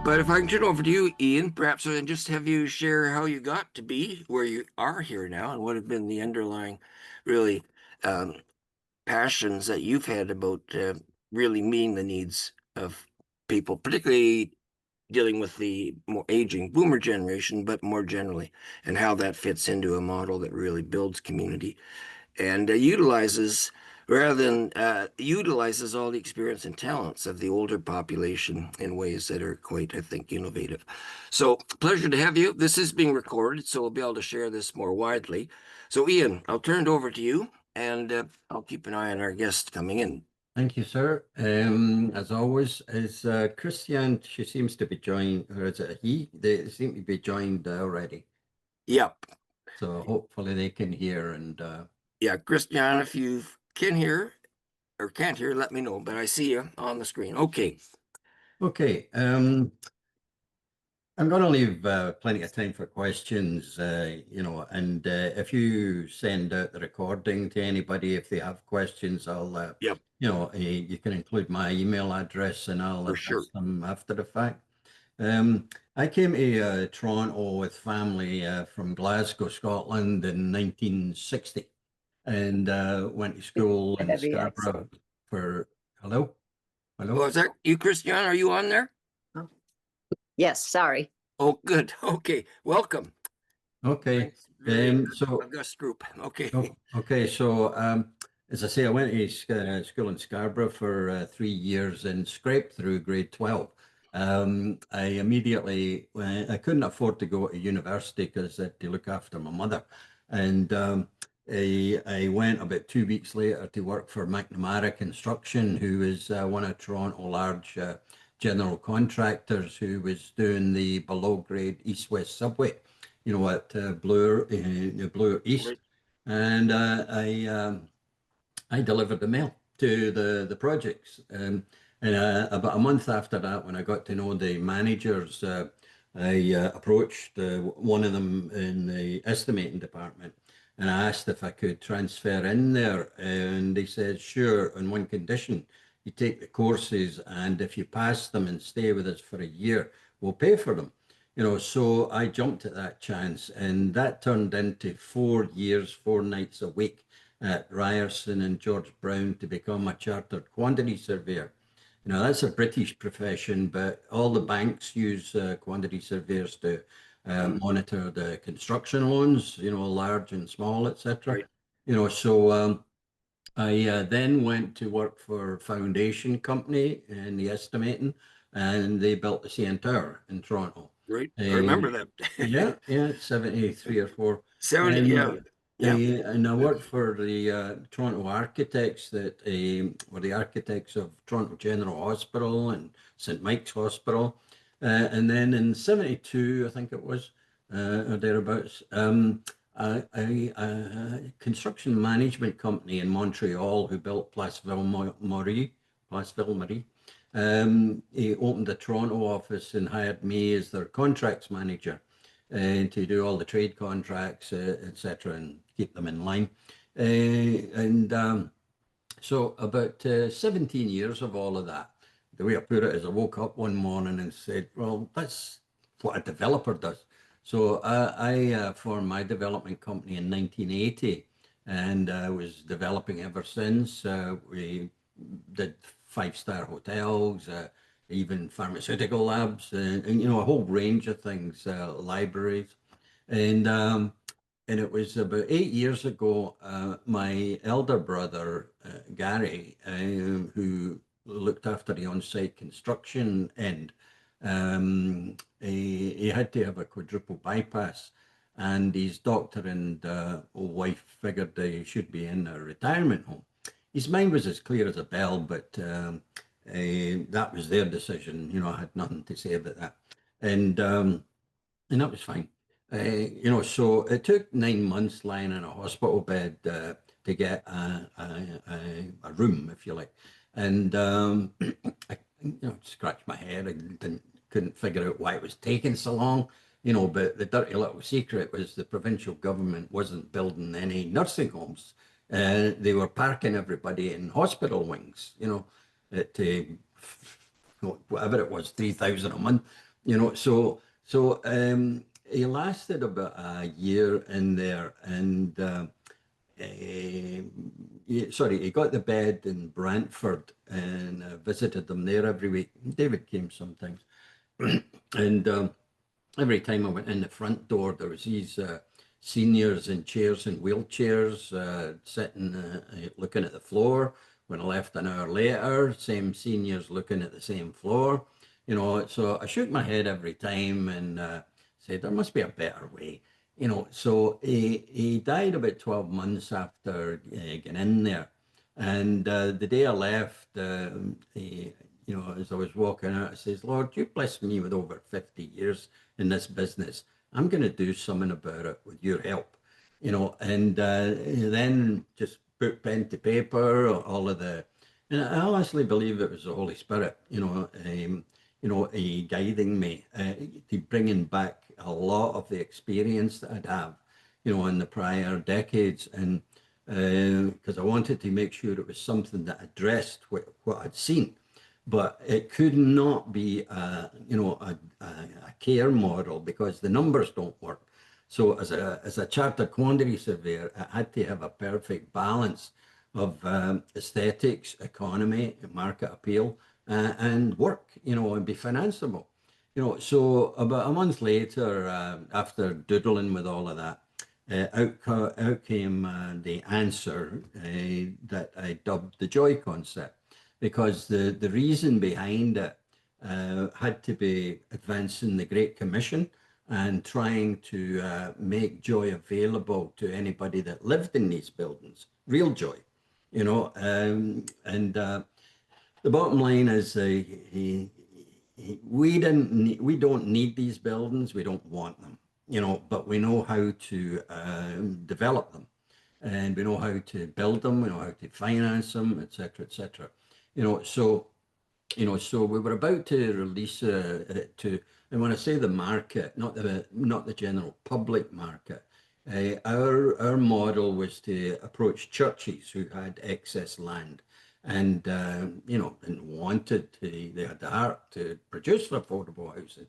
But if I can turn over to you, Ian, perhaps and just have you share how you got to be where you are here now and what have been the underlying, really, um, passions that you've had about really meeting the needs of people, particularly dealing with the more aging boomer generation, but more generally, and how that fits into a model that really builds community and utilizes rather than utilizes all the experience and talents of the older population in ways that are quite, I think, innovative. So, pleasure to have you. This is being recorded, so we'll be able to share this more widely. So, Ian, I'll turn it over to you, and I'll keep an eye on our guest coming in. Thank you, sir. As always, is Christian, she seems to be joined, or is it he? They seem to be joined already. Yep. So hopefully they can hear and Yeah, Christian, if you can hear or can't hear, let me know, but I see you on the screen. Okay. okay. I'm going to leave plenty of time for questions, and if you send out the recording to anybody, if they have questions, I'll, Yep, you can include my email address and I'll for sure. address them after the fact. I came to Toronto with family from Glasgow, Scotland in 1960 and went to school in Heavy Scarborough accent. for, hello? Hello? Oh, is that you, Christian? Are you on there? Oh. Yes, sorry. Oh, good. Okay, welcome. Okay. Thanks. Really So, august group. Okay. okay. So, as I say, I went to school in Scarborough for 3 years and scraped through grade 12. I immediately, I couldn't afford to go to university because I had to look after my mother. And I went about 2 weeks later to work for McNamara Construction, who is one of Toronto large general contractors who was doing the below grade east-west subway, at Bloor East. Right. And I delivered the mail to the projects. And about a month after that, when I got to know the managers, I approached one of them in the estimating department and I asked if I could transfer in there. And they said, sure, on one condition. You take the courses, and if you pass them and stay with us for a year, we'll pay for them. So I jumped at that chance, and that turned into 4 years, 4 nights a week at Ryerson and George Brown to become a chartered quantity surveyor. That's a British profession, but all the banks use quantity surveyors to monitor the construction loans, large and small, etc. Right. So I then went to work for Foundation Company in the estimating, and they built the CN Tower in Toronto. Right. I remember that. Yeah, 73 or 4. 70, And yeah. Yeah. and I worked for the Toronto architects that were the architects of Toronto General Hospital and St. Mike's Hospital. And then in 72, I think it was, or thereabouts, a construction management company in Montreal who built Place Ville-Marie. He opened a Toronto office and hired me as their contracts manager and to do all the trade contracts, etc., and keep them in line. So about 17 years of all of that. The way I put it is I woke up one morning and said, well, that's what a developer does. So I formed my development company in 1980 and was developing ever since. We did 5-star hotels, even pharmaceutical labs, and a whole range of things, libraries. And it was about 8 years ago, my elder brother, Gary, who looked after the on-site construction end, he had to have a quadruple bypass, and his doctor and wife figured he should be in a retirement home. His mind was as clear as a bell, but that was their decision. I had nothing to say about that. And that was fine. So it took 9 months lying in a hospital bed to get a room, if you like. And I scratched my head. I couldn't figure out why it was taking so long. But the dirty little secret was the provincial government wasn't building any nursing homes. They were parking everybody in hospital wings, at whatever it was, 3,000 a month. He lasted about a year in there, and he got the bed in Brantford and visited them there every week. David came sometimes, and every time I went in the front door, there was these seniors in chairs and wheelchairs sitting, looking at the floor. When I left an hour later, same seniors looking at the same floor. So I shook my head every time and said there must be a better way. So he died about 12 months after getting in there. And the day I left, as I was walking out, I says, Lord, you blessed me with over 50 years in this business. I'm going to do something about it with your help, and then just put pen to paper, all of and I honestly believe it was the Holy Spirit, guiding me to bringing back a lot of the experience that I'd have, in the prior decades. And because I wanted to make sure it was something that addressed what I'd seen, but it could not be a care model because the numbers don't work. So as a chartered quantity surveyor, I had to have a perfect balance of aesthetics, economy, market appeal, and work, and be financeable. So about a month later, after doodling with all of that, out came the answer that I dubbed the joy concept, because the reason behind it had to be advancing the Great Commission and trying to make joy available to anybody that lived in these buildings, real joy, and the bottom line is we don't need these buildings, we don't want them, but we know how to develop them, and we know how to build them, we know how to finance them, etc., etc. So we were about to release it to, and when I say the market, not the general public market, our model was to approach churches who had excess land and and they had the heart to produce affordable housing.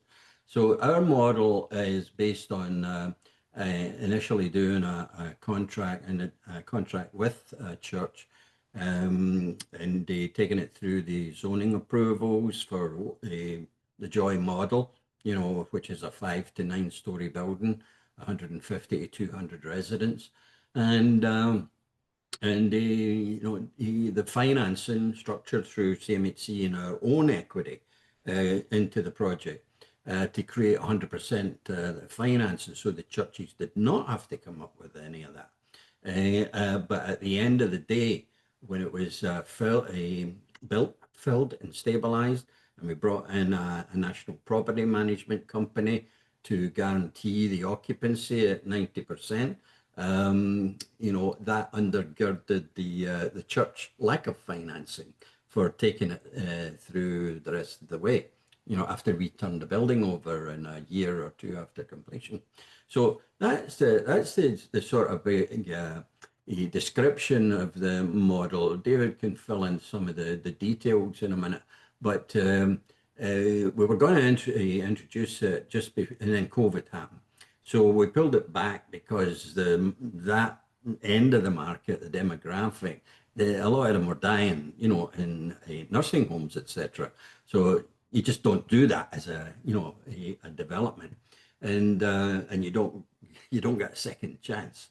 So our model is based on initially doing a contract with a church, and taking it through the zoning approvals for the Joy model, which is a 5 to 9 story building, 150 to 200 residents, and the financing structured through CMHC and our own equity into the project to create 100% financing, so the churches did not have to come up with any of that. But at the end of the day, when it was built, filled, and stabilized, and we brought in a national property management company to guarantee the occupancy at 90%. That undergirded the church lack of financing for taking it through the rest of the way, after we turned the building over in a year or two after completion. So that's the sort of a description of the model. David can fill in some of the details in a minute, but we were going to introduce it and then COVID happened. So we pulled it back because that end of the market, the demographic, a lot of them were dying, in nursing homes, etc. So you just don't do that as a development, and you don't get a second chance.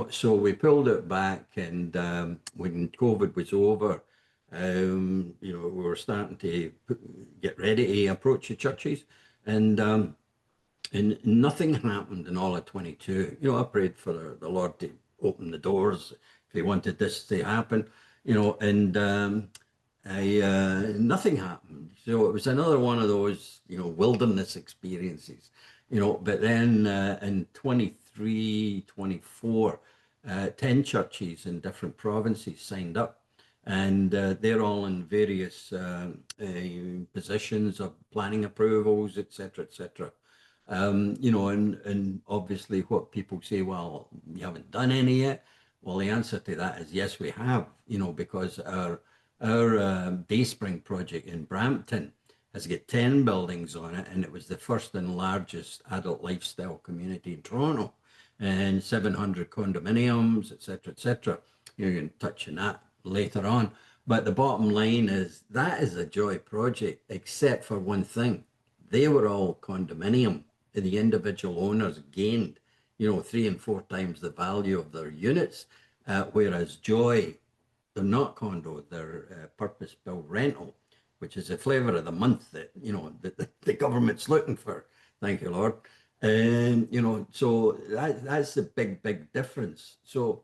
So we pulled it back, and when COVID was over, we were starting to get ready to approach the churches, and nothing happened in all of 22. I prayed for the Lord to open the doors if He wanted this to happen, and nothing happened. So it was another one of those, wilderness experiences, but then in 23, 24, 10 churches in different provinces signed up, and they're all in various positions of planning approvals, etc., etc. And obviously what people say, well, you haven't done any yet. Well, the answer to that is yes, we have, because our Dayspring project in Brampton has got 10 buildings on it, and it was the first and largest adult lifestyle community in Toronto, and 700 condominiums, etc., etc. You can touch on that later on. But the bottom line is that is a joy project, except for one thing. They were all condominium, and the individual owners gained, 3 and 4 times the value of their units, whereas joy, they're not condo, they're purpose-built rental, which is the flavour of the month that, the government's looking for. Thank you, Lord. And, so that's the big difference. So,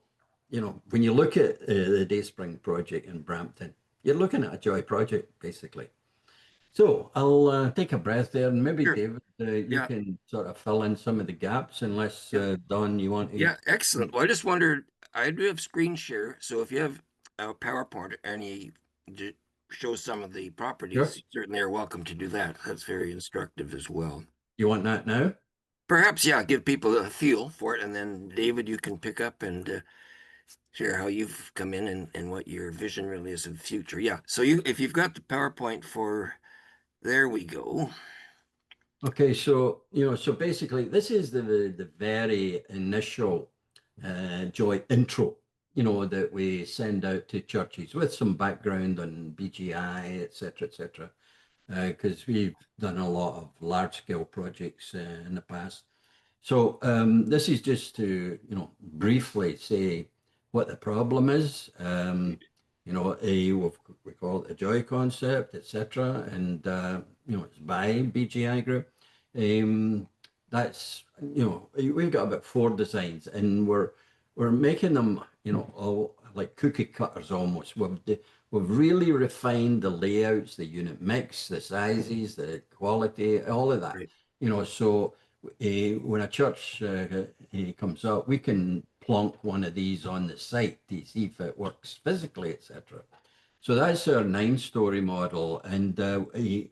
when you look at the Dayspring project in Brampton, you're looking at a joy project, basically. So I'll take a breath there, and maybe Sure. David, you Yeah. can sort of fill in some of the gaps, unless Don, you want to. Yeah, excellent. Well, I just wondered, I do have screen share, so if you have a PowerPoint and you show some of the Sure. properties, you certainly are welcome to do that. That's very instructive as well. You want that now? Perhaps, yeah, give people a feel for it, and then David, you can pick up and share how you've come in and what your vision really is of the future. Yeah, so if you've got the PowerPoint for, there we go. Okay, so so basically, this is the very initial joy intro, that we send out to churches with some background on BGI, etc., etc. Because we've done a lot of large scale projects in the past. So this is just to, briefly say what the problem is. We call it a joy concept, etc. And, it's by BGI Group. That's, we've got about 4 designs, and we're making them, all like cookie cutters almost. We've really refined the layouts, the unit mix, the sizes, the quality, all of that. Right. So when a church comes up, we can plonk one of these on the site to see if it works physically, etc. So that's our 9-story model. And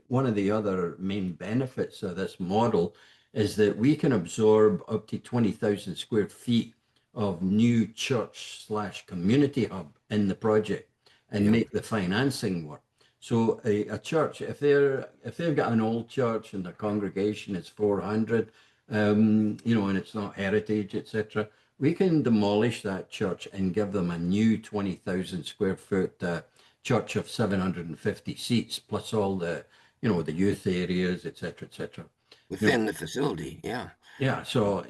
one of the other main benefits of this model is that we can absorb up to 20,000 square feet of new church / community hub in the project and Yeah. make the financing work. So a church, if they've got an old church and their congregation is 400, and it's not heritage, etc., we can demolish that church and give them a new 20,000 square foot church of 750 seats, plus all the, the youth areas, etc., etc. Within the facility, yeah. Yeah, so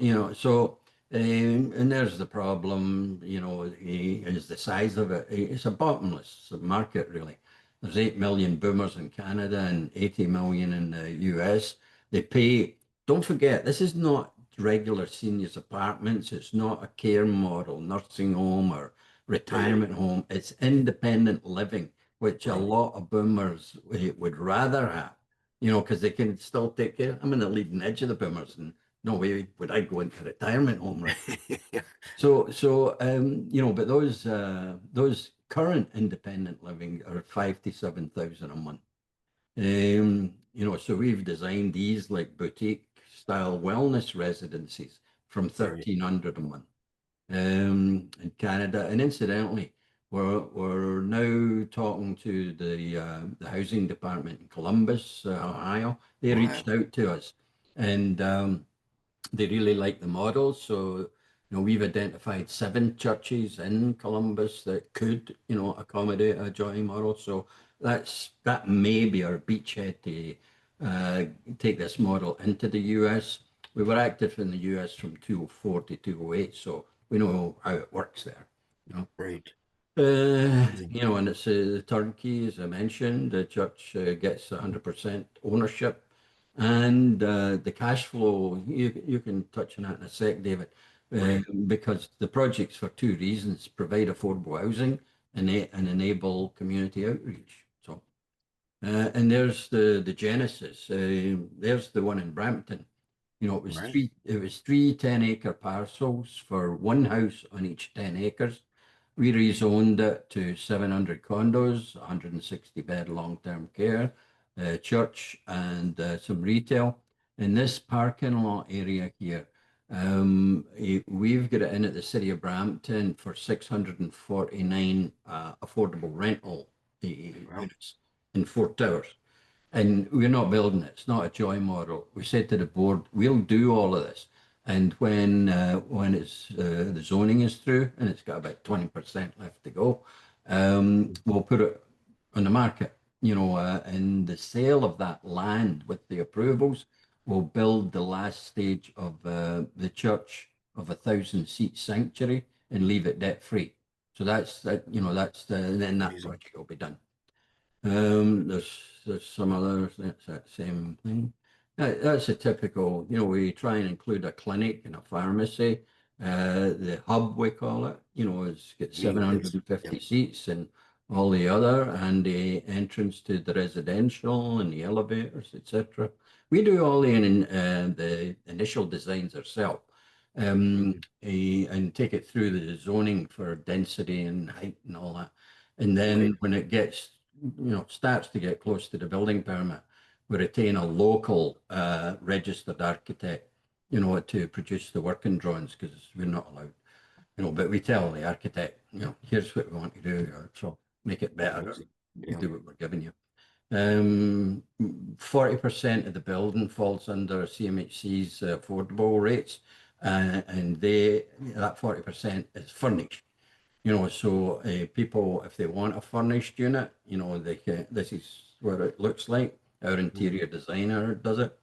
and there's the problem, is the size of it. It's a bottomless market, really. There's 8 million boomers in Canada and 80 million in the US. They pay, don't forget, this is not regular seniors apartments. It's not a care model, nursing home or retirement home. It's independent living, which a Right. lot of boomers would rather have, because they can still take care. I'm in the leading edge of the boomers, and no way would I go into retirement home, right? Yeah. So, but those current independent living are 5 to 7,000 a month. So we've designed these like boutique style wellness residencies from Right. 1,300 a month in Canada. And incidentally, we're now talking to the housing department in Columbus, Ohio. They reached out to us, and they really like the model. So, we've identified 7 churches in Columbus that could, accommodate a joy model. So that may be our beachhead to take this model into the US. We were active in the US from 2004 to 2008, so we know how it works there. Right. And it's the turnkey, as I mentioned. The church gets 100% ownership, and the cash flow. You can touch on that in a sec, David, Right. because the project's for 2 reasons: provide affordable housing and enable community outreach. So, and there's the genesis. There's the one in Brampton. It was Right. three 10-acre parcels for one house on each 10 acres. We rezoned it to 700 condos, 160-bed long-term care, church, and some retail. In this parking lot area here, we've got it in at the city of Brampton for 649 affordable rental Wow. units in 4 towers. And we're not building it. It's not a joy model. We said to the board, we'll do all of this. And when it's the zoning is through and it's got about 20% left to go, we'll put it on the market. And the sale of that land with the approvals will build the last stage of the church of 1,000-seat sanctuary and leave it debt free. So that's that. Then that Amazing. project will be done. There's some others. That's that same thing. That's a typical. We try and include a clinic and a pharmacy. The hub, we call it. It's got 750 seats and all the other, and the entrance to the residential and the elevators, etc. We do all the initial designs ourselves, and take it through the zoning for density and height and all that. And then when it gets, starts to get close to the building permit, we retain a local registered architect, to produce the working drawings, because we're not allowed, but we tell the architect, here's what we want to do, so make it better, do what we're giving you. 40% of the building falls under CMHC's affordable rates, and that 40% is furnished. So people, if they want a furnished unit, they can. This is what it looks like. Our interior designer does it,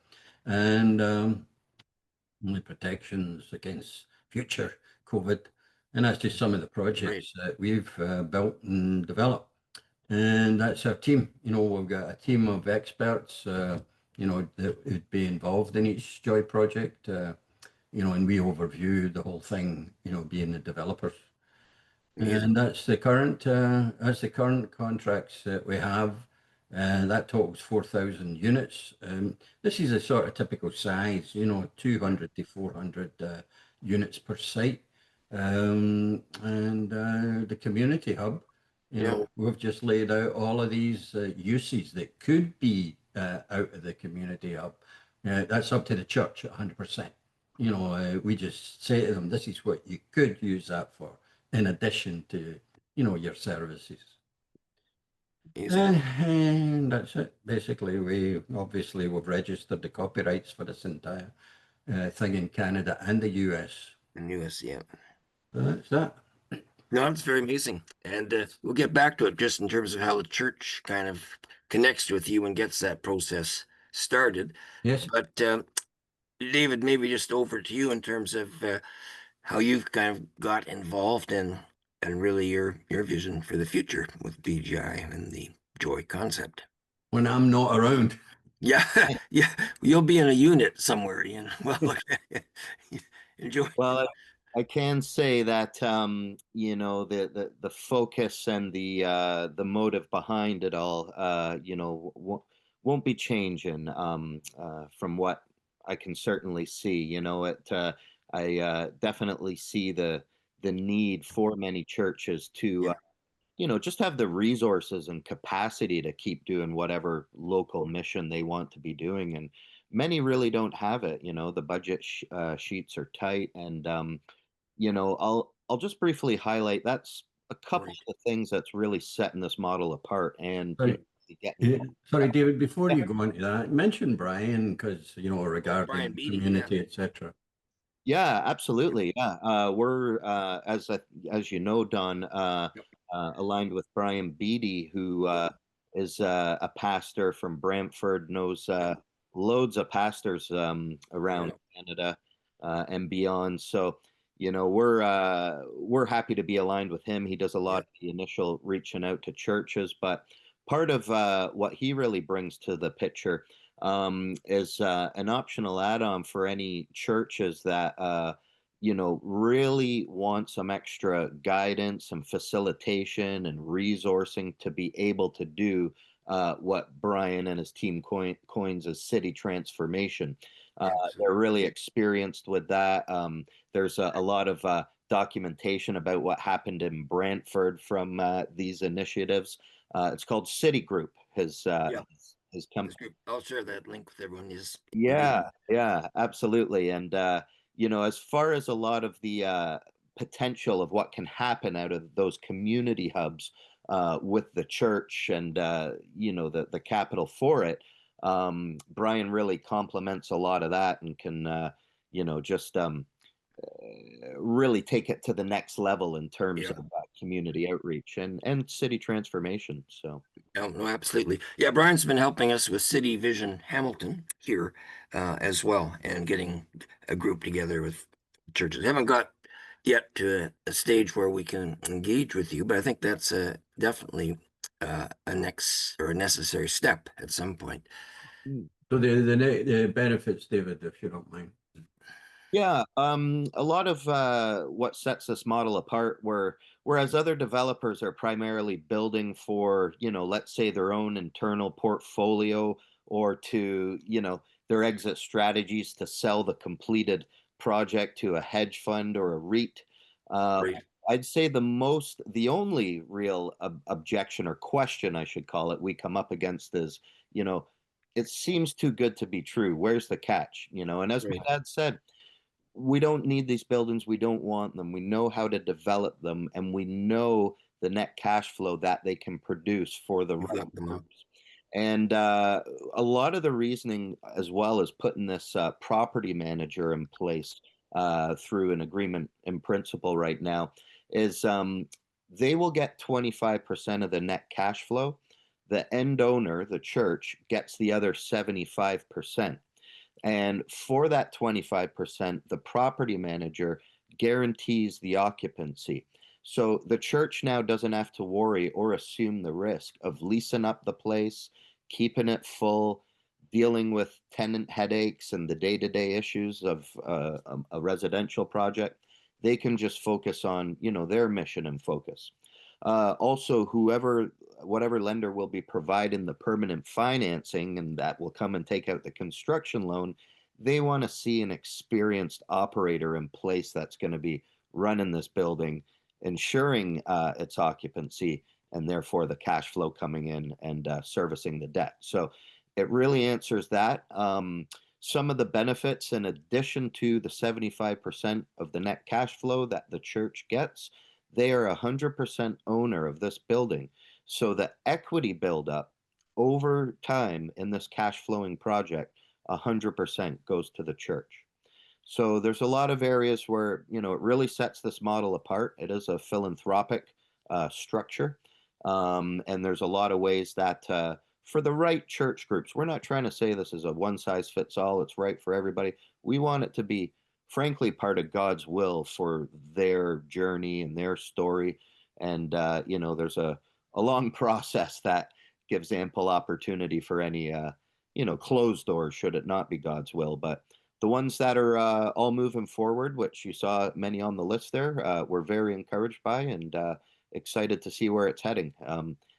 and only protections against future COVID, and that's just some of the projects that we've built and developed. And that's our team. We've got a team of experts, that would be involved in each Joy project, and we overview the whole thing, being the developers. And that's the current contracts that we have. That totals 4,000 units. This is a sort of typical size, 200 to 400 units per site. And the community hub, we've just laid out all of these uses that could be out of the community hub. That's up to the church at 100%. We just say to them, this is what you could use that for, in addition to, your services. And that's it. Basically, we've registered the copyrights for this entire thing in Canada and the US. In US, yeah. So that's that. No, it's very amazing. And we'll get back to it just in terms of how the church kind of connects with you and gets that process started. Yes. But David, maybe just over to you in terms of how you've kind of got involved in and really your vision for the future with BGI and the Joy concept. When I'm not around. Yeah, yeah, you'll be in a unit somewhere, Well, enjoy. Well, I can say that the focus and the motive behind it all won't be changing from what I can certainly see. I definitely see the need for many churches to just have the resources and capacity to keep doing whatever local mission they want to be doing, and many really don't have it. The budget sheets are tight, and I'll just briefly highlight that's a couple of things that's really setting this model apart. And sorry, David, before you go into that, mention Brian, because regarding Brian Beatty, community, etc. Yeah, absolutely. Yeah, we're as Don, aligned with Brian Beatty, who is a pastor from Brantford, knows loads of pastors around Canada and beyond. So we're happy to be aligned with him. He does a lot of the initial reaching out to churches, but part of what he really brings to the picture is an optional add-on for any churches that really want some extra guidance, some facilitation and resourcing to be able to do what Brian and his team coins as city transformation. They're really experienced with that. There's a lot of documentation about what happened in Brantford from these initiatives. It's called City Group, his company. I'll share that link with everyone. Yeah, absolutely. And as far as a lot of the potential of what can happen out of those community hubs with the church and the capital for it, Brian really complements a lot of that and can, just really take it to the next level in terms Yeah. of community outreach and city transformation. So. No, absolutely. Yeah, Brian's been helping us with City Vision Hamilton here as well, and getting a group together with churches. Haven't got yet to a stage where we can engage with you, but I think that's definitely a next or a necessary step at some point. So the benefits, David, if you don't mind. Yeah, a lot of what sets this model apart, whereas other developers are primarily building for, let's say their own internal portfolio or to, their exit strategies to sell the completed project to a hedge fund or a REIT. Great. I'd say the only real objection or question, I should call it, we come up against is, it seems too good to be true. Where's the catch? And as my Right. dad said, we don't need these buildings. We don't want them. We know how to develop them, and we know the net cash flow that they can produce for the You've right got them up. groups. And a lot of the reasoning, as well as putting this property manager in place through an agreement in principle right now, is they will get 25% of the net cash flow. The end owner, the church, gets the other 75%. And for that 25%, the property manager guarantees the occupancy. So the church now doesn't have to worry or assume the risk of leasing up the place, keeping it full, dealing with tenant headaches and the day-to-day issues of a residential project. They can just focus on, their mission and focus. Also, whatever lender will be providing the permanent financing and that will come and take out the construction loan, they want to see an experienced operator in place that's going to be running this building, ensuring its occupancy, and therefore the cash flow coming in and servicing the debt. So it really answers that. Some of the benefits, in addition to the 75% of the net cash flow that the church gets, they are 100% owner of this building. So the equity buildup over time in this cash flowing project, 100% goes to the church. So there's a lot of areas where, it really sets this model apart. It is a philanthropic structure. And there's a lot of ways that for the right church groups, we're not trying to say this is a one size fits all, it's right for everybody. We want it to be, frankly, part of God's will for their journey and their story. And, there's a long process that gives ample opportunity for any, closed doors should it not be God's will. But the ones that are all moving forward, which you saw many on the list there, we're very encouraged by and excited to see where it's heading.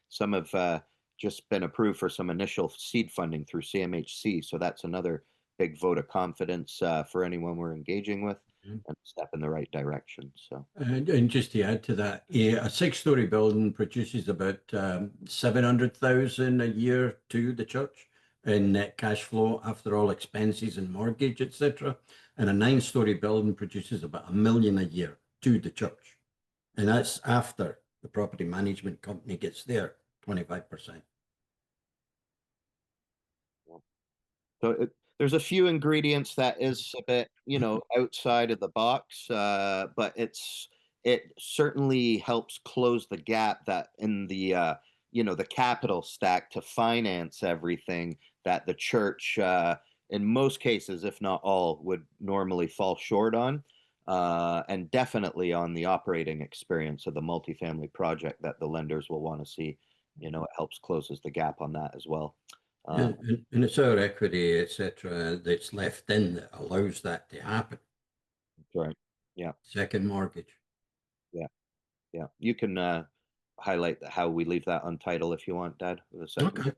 Some have just been approved for some initial seed funding through CMHC. So that's another big vote of confidence for anyone we're engaging with and step in the right direction. So, And just to add to that, a 6-story building produces about 700,000 a year to the church in net cash flow after all expenses and mortgage, etc. And a 9-story building produces about $1 million a year to the church, and that's after the property management company gets their 25%. There's a few ingredients that is a bit, outside of the box, but it certainly helps close the gap that in the the capital stack to finance everything that the church, in most cases, if not all, would normally fall short on, and definitely on the operating experience of the multifamily project that the lenders will want to see. It helps closes the gap on that as well. And it's our equity, etc., that's left in that allows that to happen. Right. Yeah. Second mortgage. Yeah. You can highlight how we leave that untitled if you want, Dad. With a second. Okay.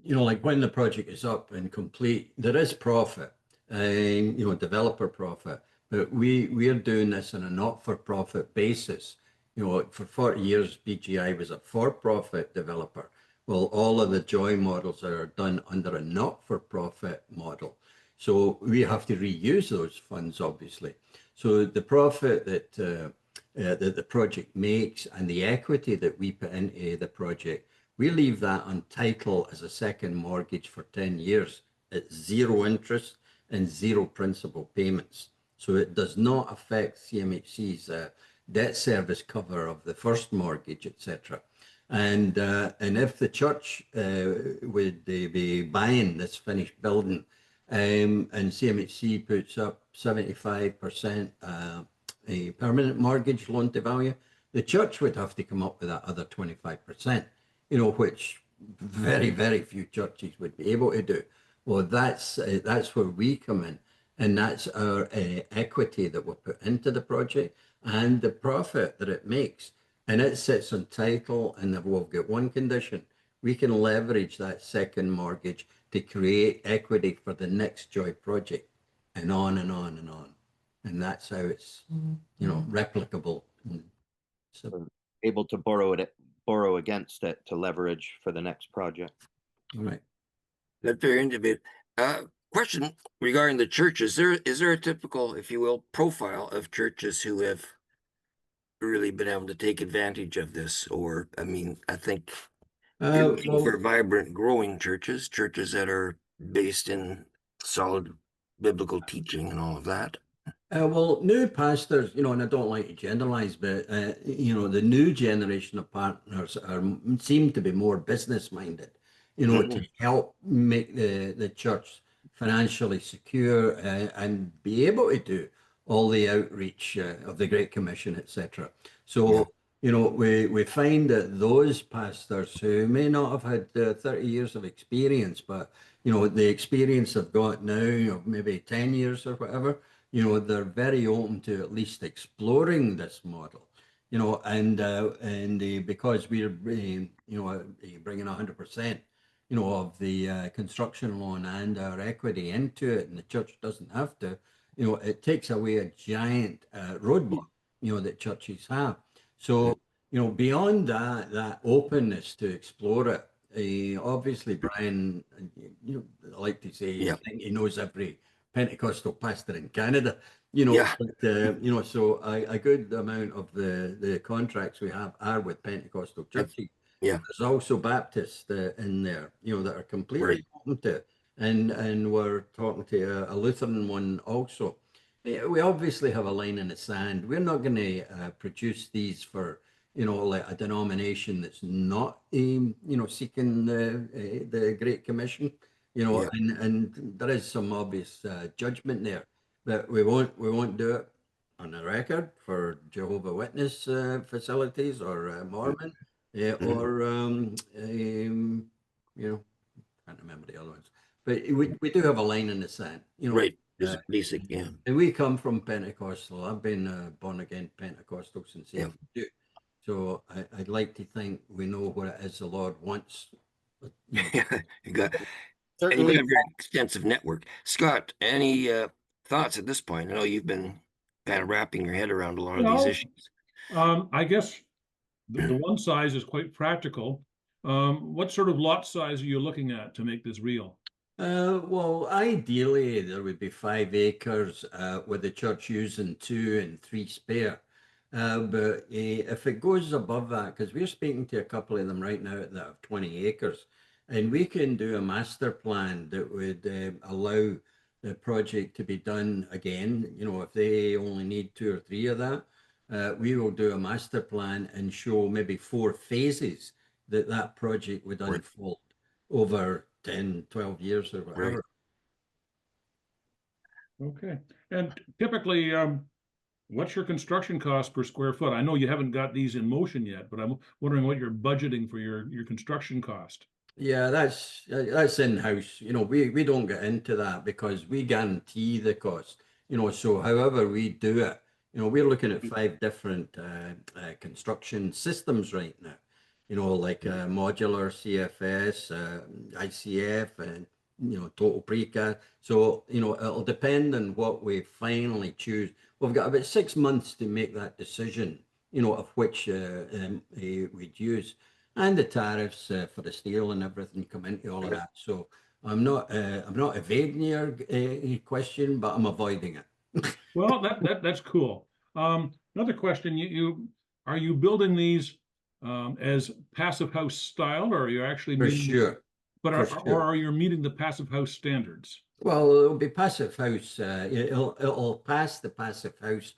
Yeah, like when the project is up and complete, there is profit, developer profit, but we're doing this on a not-for-profit basis. For 40 years, BGI was a for-profit developer. Well, all of the joy models are done under a not-for-profit model. So we have to reuse those funds, obviously. So the profit that that the project makes and the equity that we put into the project, we leave that on title as a second mortgage for 10 years at zero interest and zero principal payments. So it does not affect CMHC's debt service cover of the first mortgage, etc. And if the church would be buying this finished building, and CMHC puts up 75% a permanent mortgage loan to value, the church would have to come up with that other 25%, which very, very few churches would be able to do. Well, that's where we come in, and that's our equity that we put into the project and the profit that it makes. And it sits on title, and we've got one condition: we can leverage that second mortgage to create equity for the next Joy project, and on and on and on. And that's how it's, replicable. So, Able to borrow against it to leverage for the next project. right. That's very innovative. Question regarding the church: is there a typical, if you will, profile of churches who have really been able to take advantage of this? Or, I mean, I think you're looking for vibrant, growing churches that are based in solid biblical teaching and all of that. Well, new pastors, and I don't like to generalize, but the new generation of partners seem to be more business minded, to help make the church financially secure and be able to do all the outreach of the Great Commission, etc. So, we find that those pastors who may not have had 30 years of experience, but the experience they've got now of maybe 10 years or whatever, they're very open to at least exploring this model, and because we're bringing 100%, of the construction loan and our equity into it, and the church doesn't have to, it takes away a giant roadblock, that churches have. So, beyond that openness to explore it, obviously, Brian, I like to say, I think he knows every Pentecostal pastor in Canada, but, so a good amount of the contracts we have are with Pentecostal churches. There's also Baptists in there, that are completely open to it. And we're talking to a Lutheran one also. We obviously have a line in the sand. We're not going to produce these for, like a denomination that's not, seeking the Great Commission. And there is some obvious judgment there, but we won't do it on the record for Jehovah Witness facilities or Mormon, or can't remember the other ones, but we do have a line in the sand, Right. Is basic, and we come from Pentecostal. I've been born again Pentecostal since '82. So I'd like to think we know what it is the Lord wants. You got a very extensive network. Scott, any thoughts at this point? I know you've been kind of wrapping your head around a lot of these issues. I guess the one size is quite practical. What sort of lot size are you looking at to make this real? Well, ideally there would be 5 acres with the church using 2 and 3 spare. But if it goes above that, because we're speaking to a couple of them right now that have 20 acres, and we can do a master plan that would allow the project to be done again. If they only need 2 or 3 of that, we will do a master plan and show maybe 4 phases that project would unfold over 10, 12 years or whatever. Okay. And typically, what's your construction cost per square foot? I know you haven't got these in motion yet, but I'm wondering what you're budgeting for your construction cost. Yeah, that's in-house. We don't get into that because we guarantee the cost. So however we do it, we're looking at 5 different construction systems right now. Like modular, CFS, ICF, and total precast. So it'll depend on what we finally choose. We've got about 6 months to make that decision. Of which we'd use, and the tariffs for the steel and everything come into all of that. So I'm not evading your question, but I'm avoiding it. Well, that's cool. Another question, are you building these as passive house style, or are you actually For meeting, sure. but For or sure. are you meeting the passive house standards? Well, it'll be passive house. It'll pass the passive house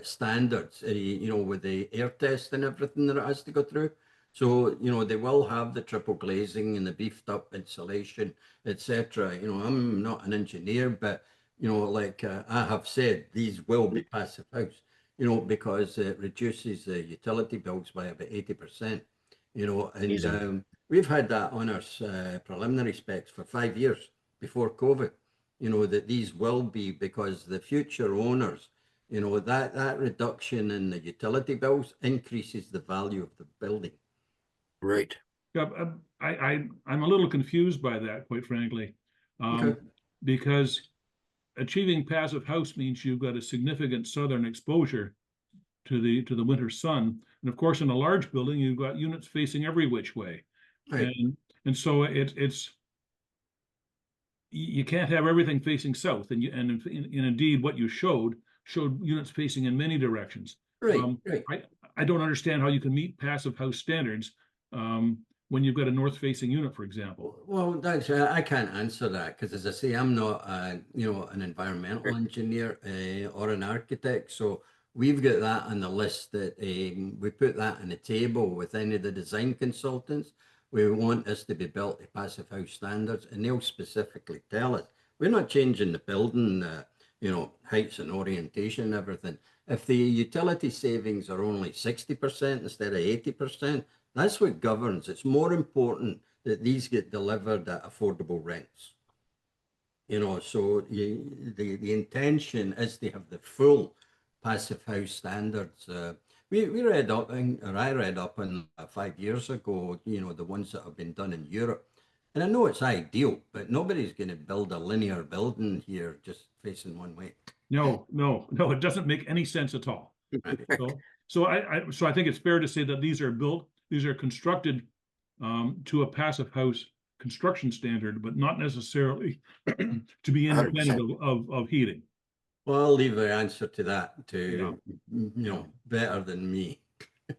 standards. With the air test and everything that it has to go through. So they will have the triple glazing and the beefed up insulation, etc. I'm not an engineer, but like I have said, these will be passive house. Because it reduces the utility bills by about 80%. And Amazing. we've had that on our preliminary specs for 5 years before COVID. That these will be, because the future owners, that reduction in the utility bills increases the value of the building. Right. Yeah, I'm a little confused by that, quite frankly, Okay. because achieving passive house means you've got a significant southern exposure to the winter sun, and of course, in a large building, you've got units facing every which way, Right. and so it's you can't have everything facing south, and indeed what you showed units facing in many directions. Right. Right. I don't understand how you can meet passive house standards when you've got a north-facing unit, for example. Well, that's I can't answer that because, as I say, I'm not an environmental engineer or an architect. So we've got that on the list that we put that on the table with any of the design consultants. We want this to be built to passive house standards, and they'll specifically tell us. We're not changing the building, heights and orientation and everything. If the utility savings are only 60% instead of 80%, that's what governs. It's more important that these get delivered at affordable rents. So the intention is to have the full passive house standards. We read up, or I read up on 5 years ago, the ones that have been done in Europe. And I know it's ideal, but nobody's going to build a linear building here just facing one way. No, it doesn't make any sense at all. Right. So I think it's fair to say that these are constructed to a passive house construction standard, but not necessarily to be independent of heating. Well, I'll leave the answer to that to better than me.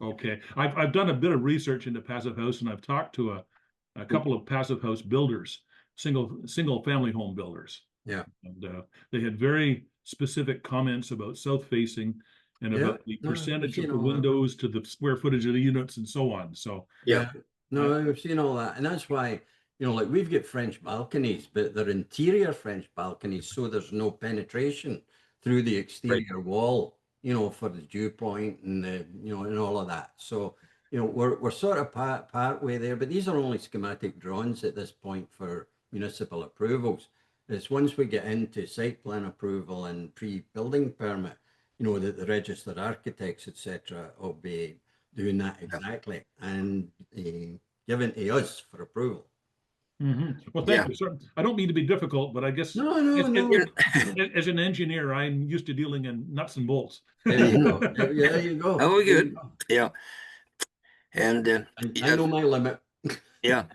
Okay, I've done a bit of research into passive house, and I've talked to a couple of passive house builders, single family home builders. Yeah. And they had very specific comments about south facing and about the percentage of the windows to the square footage of the units and so on. So I've seen all that, and that's why like we've got French balconies, but they're interior French balconies, so there's no penetration through the exterior wall, for the dew point and and all of that. So we're sort of part way there, but these are only schematic drawings at this point for municipal approvals. It's once we get into site plan approval and pre-building permit, that the registered architects, etc., will be doing that exactly and given to us for approval. Well, thank you, sir. I don't mean to be difficult, but I guess No. as an engineer, I'm used to dealing in nuts and bolts. There you go. There you go. Oh, good. Yeah. And I know my limit. yeah,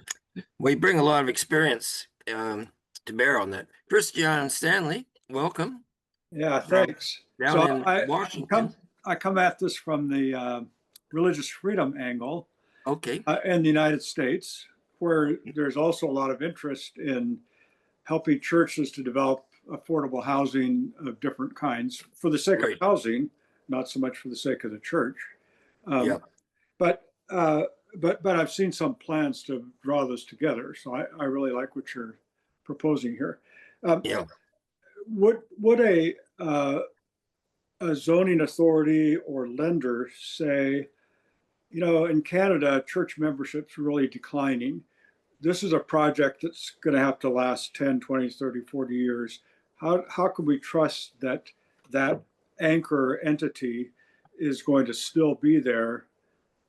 we bring a lot of experience to bear on that. Christian Stanley, welcome. Yeah, thanks. Down in I Washington. come at this from the religious freedom angle Okay. in the United States, where there's also a lot of interest in helping churches to develop affordable housing of different kinds for the sake of housing, not so much for the sake of the church. But I've seen some plans to draw this together, so I really like what you're proposing here. Would a zoning authority or lender say, in Canada, church membership's really declining. This is a project that's going to have to last 10, 20, 30, 40 years. How can we trust that anchor entity is going to still be there,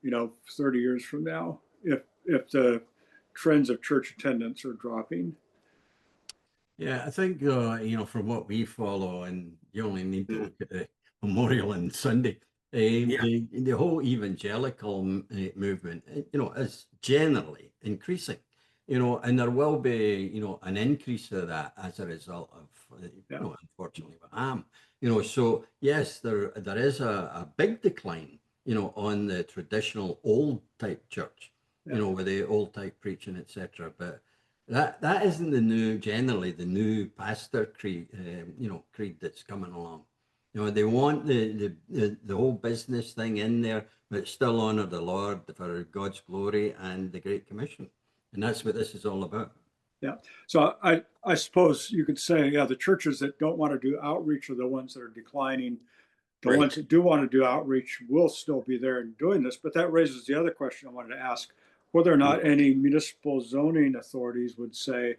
30 years from now, if the trends of church attendance are dropping? Yeah, I think, from what we follow, and you only need to look at the Memorial on Sunday, the whole evangelical movement, is generally increasing. you know, and there will be, you know, an increase of that as a result of, Yeah. you know, unfortunately, what I am, you know, so yes, there is a big decline, you know, on the traditional old type church, Yeah. you know, with the old type preaching, etc. But that isn't generally the new pastor creed, you know, creed that's coming along. You know, they want the whole business thing in there, but still honor the Lord for God's glory and the Great Commission. And that's what this is all about. Yeah. So I suppose you could say, yeah, the churches that don't want to do outreach are the ones that are declining. The Right. ones that do want to do outreach will still be there and doing this. But that raises the other question I wanted to ask, whether or not any municipal zoning authorities would say,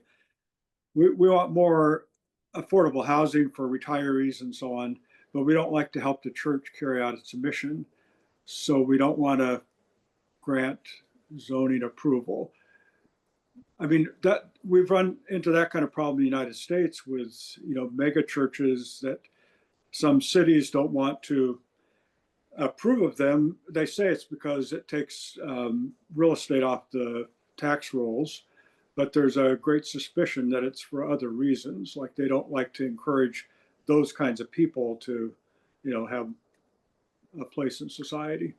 we want more affordable housing for retirees and so on, but we don't like to help the church carry out its mission. So we don't want to grant zoning approval. I mean, that we've run into that kind of problem in the United States with, you know, mega churches that some cities don't want to approve of them. They say it's because it takes real estate off the tax rolls, but there's a great suspicion that it's for other reasons. Like they don't like to encourage those kinds of people to, you know, have a place in society.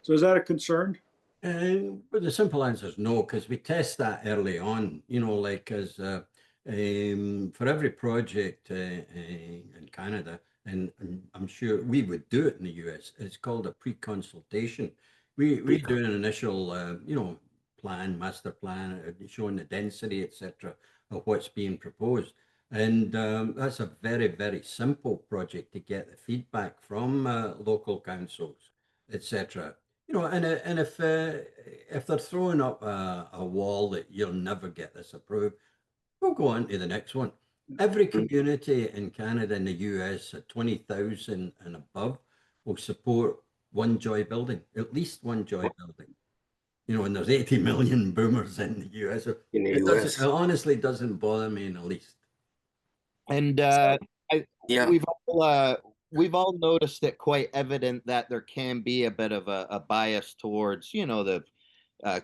So is that a concern? But the simple answer is no, because we test that early on, you know, like as for every project in Canada, and I'm sure we would do it in the US, it's called a pre-consultation. We do an initial, you know, master plan, showing the density, etc., of what's being proposed. And that's a very, very simple project to get the feedback from local councils, etc. You know, and if they're throwing up a wall that you'll never get this approved, we'll go on to the next one. Every community in Canada and the US at 20,000 and above will support one Joy building, at least one Joy building. You know, and there's 80 million boomers in the US. So In the it US. honestly doesn't bother me in the least. And Yeah. we've all noticed it quite evident that there can be a bit of a bias towards, you know, the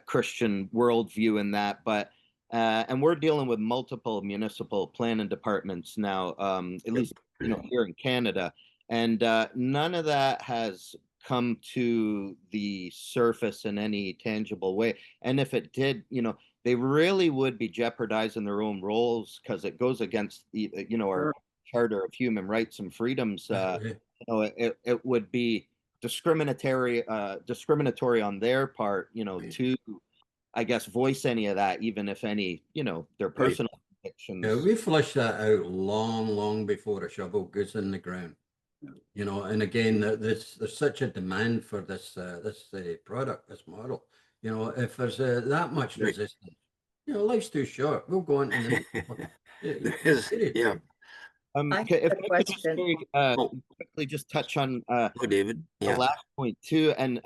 Christian worldview in that, but and we're dealing with multiple municipal planning departments now, at least, you know, here in Canada, and none of that has come to the surface in any tangible way. And if it did, you know, they really would be jeopardizing their own roles because it goes against the, you know, our Charter of Human Rights and Freedoms. You know, it would be discriminatory on their part, you know, to, I guess, voice any of that, even if any, you know, their personal convictions. Yeah, we flushed that out long before a shovel goes in the ground. You know, and again, there's such a demand for this product, this model. You know, if there's that much resistance, you know, life's too short. We'll go on to the next one. Yeah. I have if a I could just question. very quickly just touch on Oh, David. the Yeah. last point too, and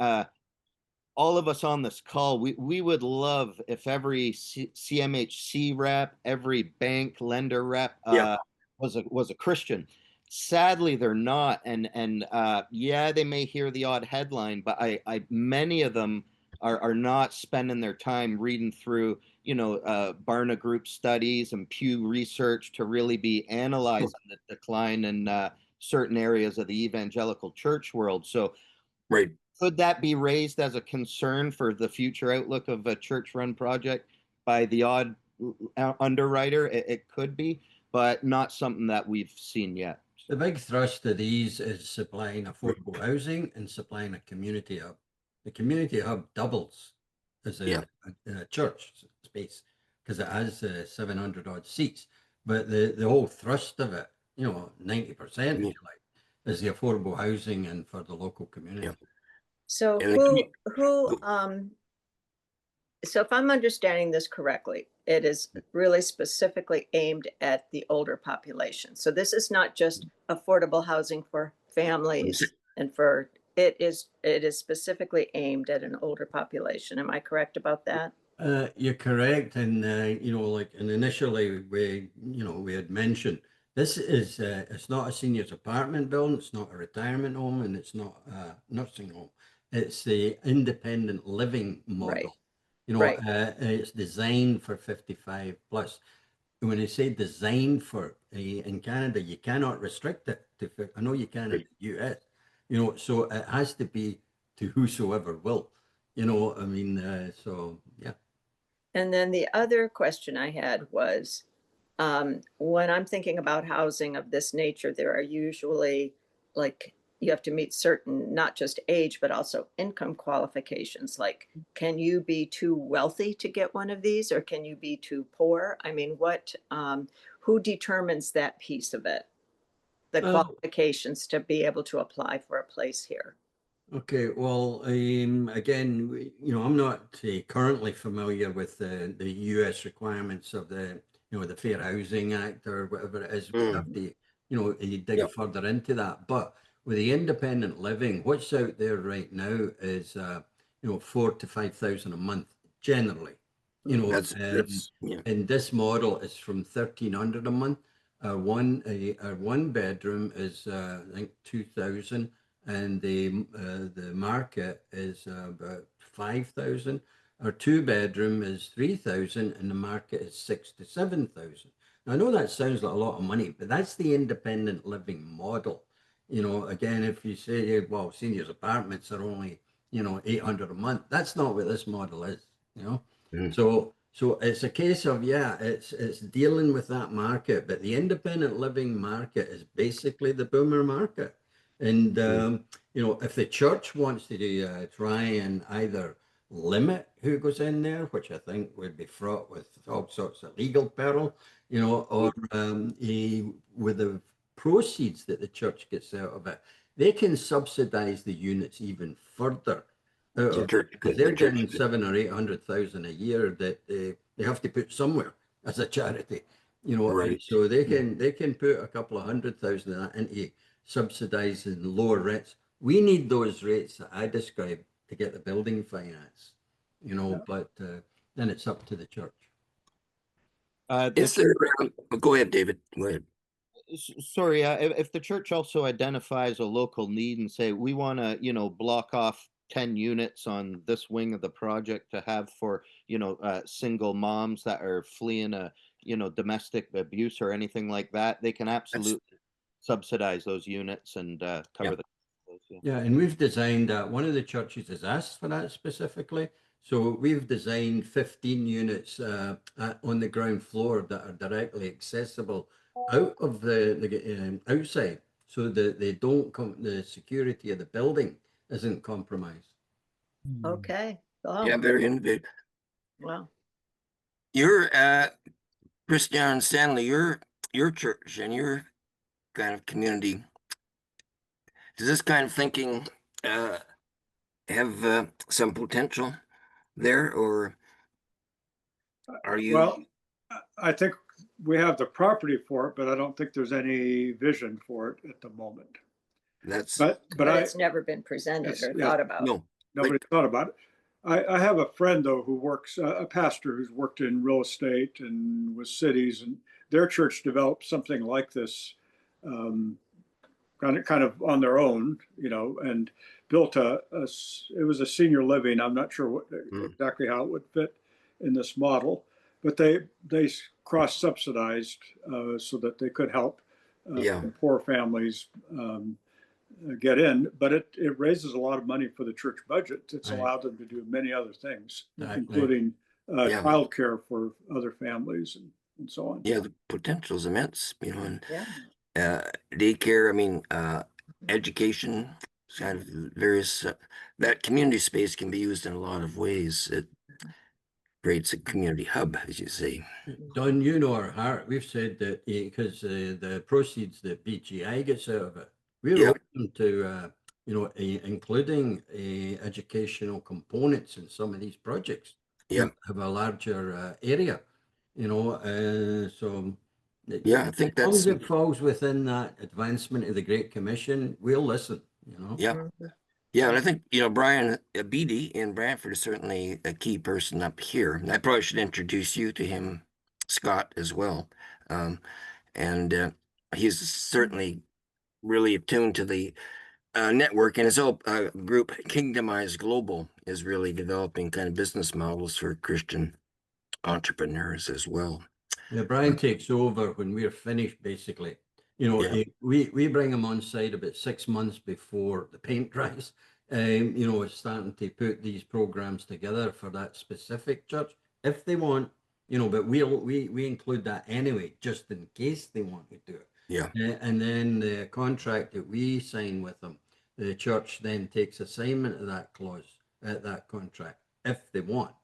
all of us on this call, we would love if every CMHC rep, every bank lender rep was a Christian. Sadly, they're not, and yeah, they may hear the odd headline, but I many of them are not spending their time reading through, you know, Barna Group studies and Pew Research to really be analyzing the decline in certain areas of the evangelical church world. So, Right. could that be raised as a concern for the future outlook of a church-run project by the odd underwriter? It could be, but not something that we've seen yet. The big thrust of these is supplying affordable housing and supplying a community hub. The community hub doubles as a church space because it has 700 odd seats. But the whole thrust of it, you know, 90%, if you like, is the affordable housing and for the local community. Yeah. So so if I'm understanding this correctly, it is really specifically aimed at the older population. So this is not just affordable housing for families and for it is specifically aimed at an older population. Am I correct about that? You're correct, and you know, like, and initially we had mentioned this is it's not a seniors apartment building, it's not a retirement home, and it's not a nursing home. It's the independent living model. Right. You know, Right. it's designed for 55 plus. When I say designed for in Canada, you cannot restrict it to. I know you can in the US. You know, so it has to be to whosoever will. You know, I mean, so yeah. And then the other question I had was, when I'm thinking about housing of this nature, there are usually, like, you have to meet certain, not just age, but also income qualifications. Like, can you be too wealthy to get one of these, or can you be too poor? I mean, who determines that piece of it? The Well, qualifications to be able to apply for a place here. okay, well, again, you know, I'm not currently familiar with the U.S. requirements of the Fair Housing Act or whatever it is. We'd have to, you dig Yeah. further into that. But with the independent living, what's out there right now is, 4,000 to 5,000 a month generally. You know, That's yeah. and this model is from 1,300 a month. Our one bedroom is, I think, 2,000. And the market is about 5,000. Our two bedroom is 3,000, and the market is 6,000 to 7,000. Now I know that sounds like a lot of money, but that's the independent living model. You know, again, if you say, well, seniors apartments are only 800 a month, that's not what this model is. You know, Mm. so it's a case of it's dealing with that market, but the independent living market is basically the boomer market. And, if the church wants to try and either limit who goes in there, which I think would be fraught with all sorts of legal peril, or with the proceeds that the church gets out of it, they can subsidize the units even further out of it, because they're getting 700,000 or 800,000 a year that they have to put somewhere as a charity, Right. and so they can put a couple of 100,000 of that into subsidizing lower rates. We need those rates that I described to get the building finance, but then it's up to the church. Is there? Go ahead, David. Go ahead. Sorry, if the church also identifies a local need and say we want to, block off 10 units on this wing of the project to have for, single moms that are fleeing a, domestic abuse or anything like that, they can absolutely subsidize those units and cover the. Yeah, and we've designed one of the churches has asked for that specifically. So we've designed 15 units on the ground floor that are directly accessible out of the outside, so that they don't the security of the building isn't compromised. Okay. Oh, Yeah, very innovative. wow. You're Christian Stanley, your church and your kind of community. Does this kind of thinking have some potential there, or are you? Well, I think we have the property for it, but I don't think there's any vision for it at the moment. That's But It's never been presented or thought about. no. Nobody thought about it. I have a friend though who works, a pastor who's worked in real estate and with cities, and their church developed something like this, kind of on their own, and built it was a senior living. I'm not sure exactly how it would fit in this model, but they cross subsidized so that they could help poor families get in, but it raises a lot of money for the church budget. It's allowed them to do many other things, including childcare for other families and so on. Yeah, the potential is immense, and Yeah. daycare. I mean, education, kind of various. That community space can be used in a lot of ways. It creates a community hub, as you say. Don, our heart. We've said that because the proceeds that BGI gets out of it, we're open to including educational components in some of these projects. Have a larger area, so. I think as long as that's it falls within that advancement of the Great Commission, we'll listen. Yeah, and I think Brian Beatty in Brantford is certainly a key person up here. And I probably should introduce you to him, Scott, as well. And he's certainly really attuned to the network, and his whole group, Kingdomize Global, is really developing kind of business models for Christian entrepreneurs as well. Yeah, Brian takes over when we're finished, basically. You know, Yeah. we bring him on side about 6 months before the paint dries. You know, starting to put these programs together for that specific church if they want. You know, but we include that anyway, just in case they want to do it. Yeah. And then the contract that we sign with them, the church then takes assignment of that clause, that contract, if they want.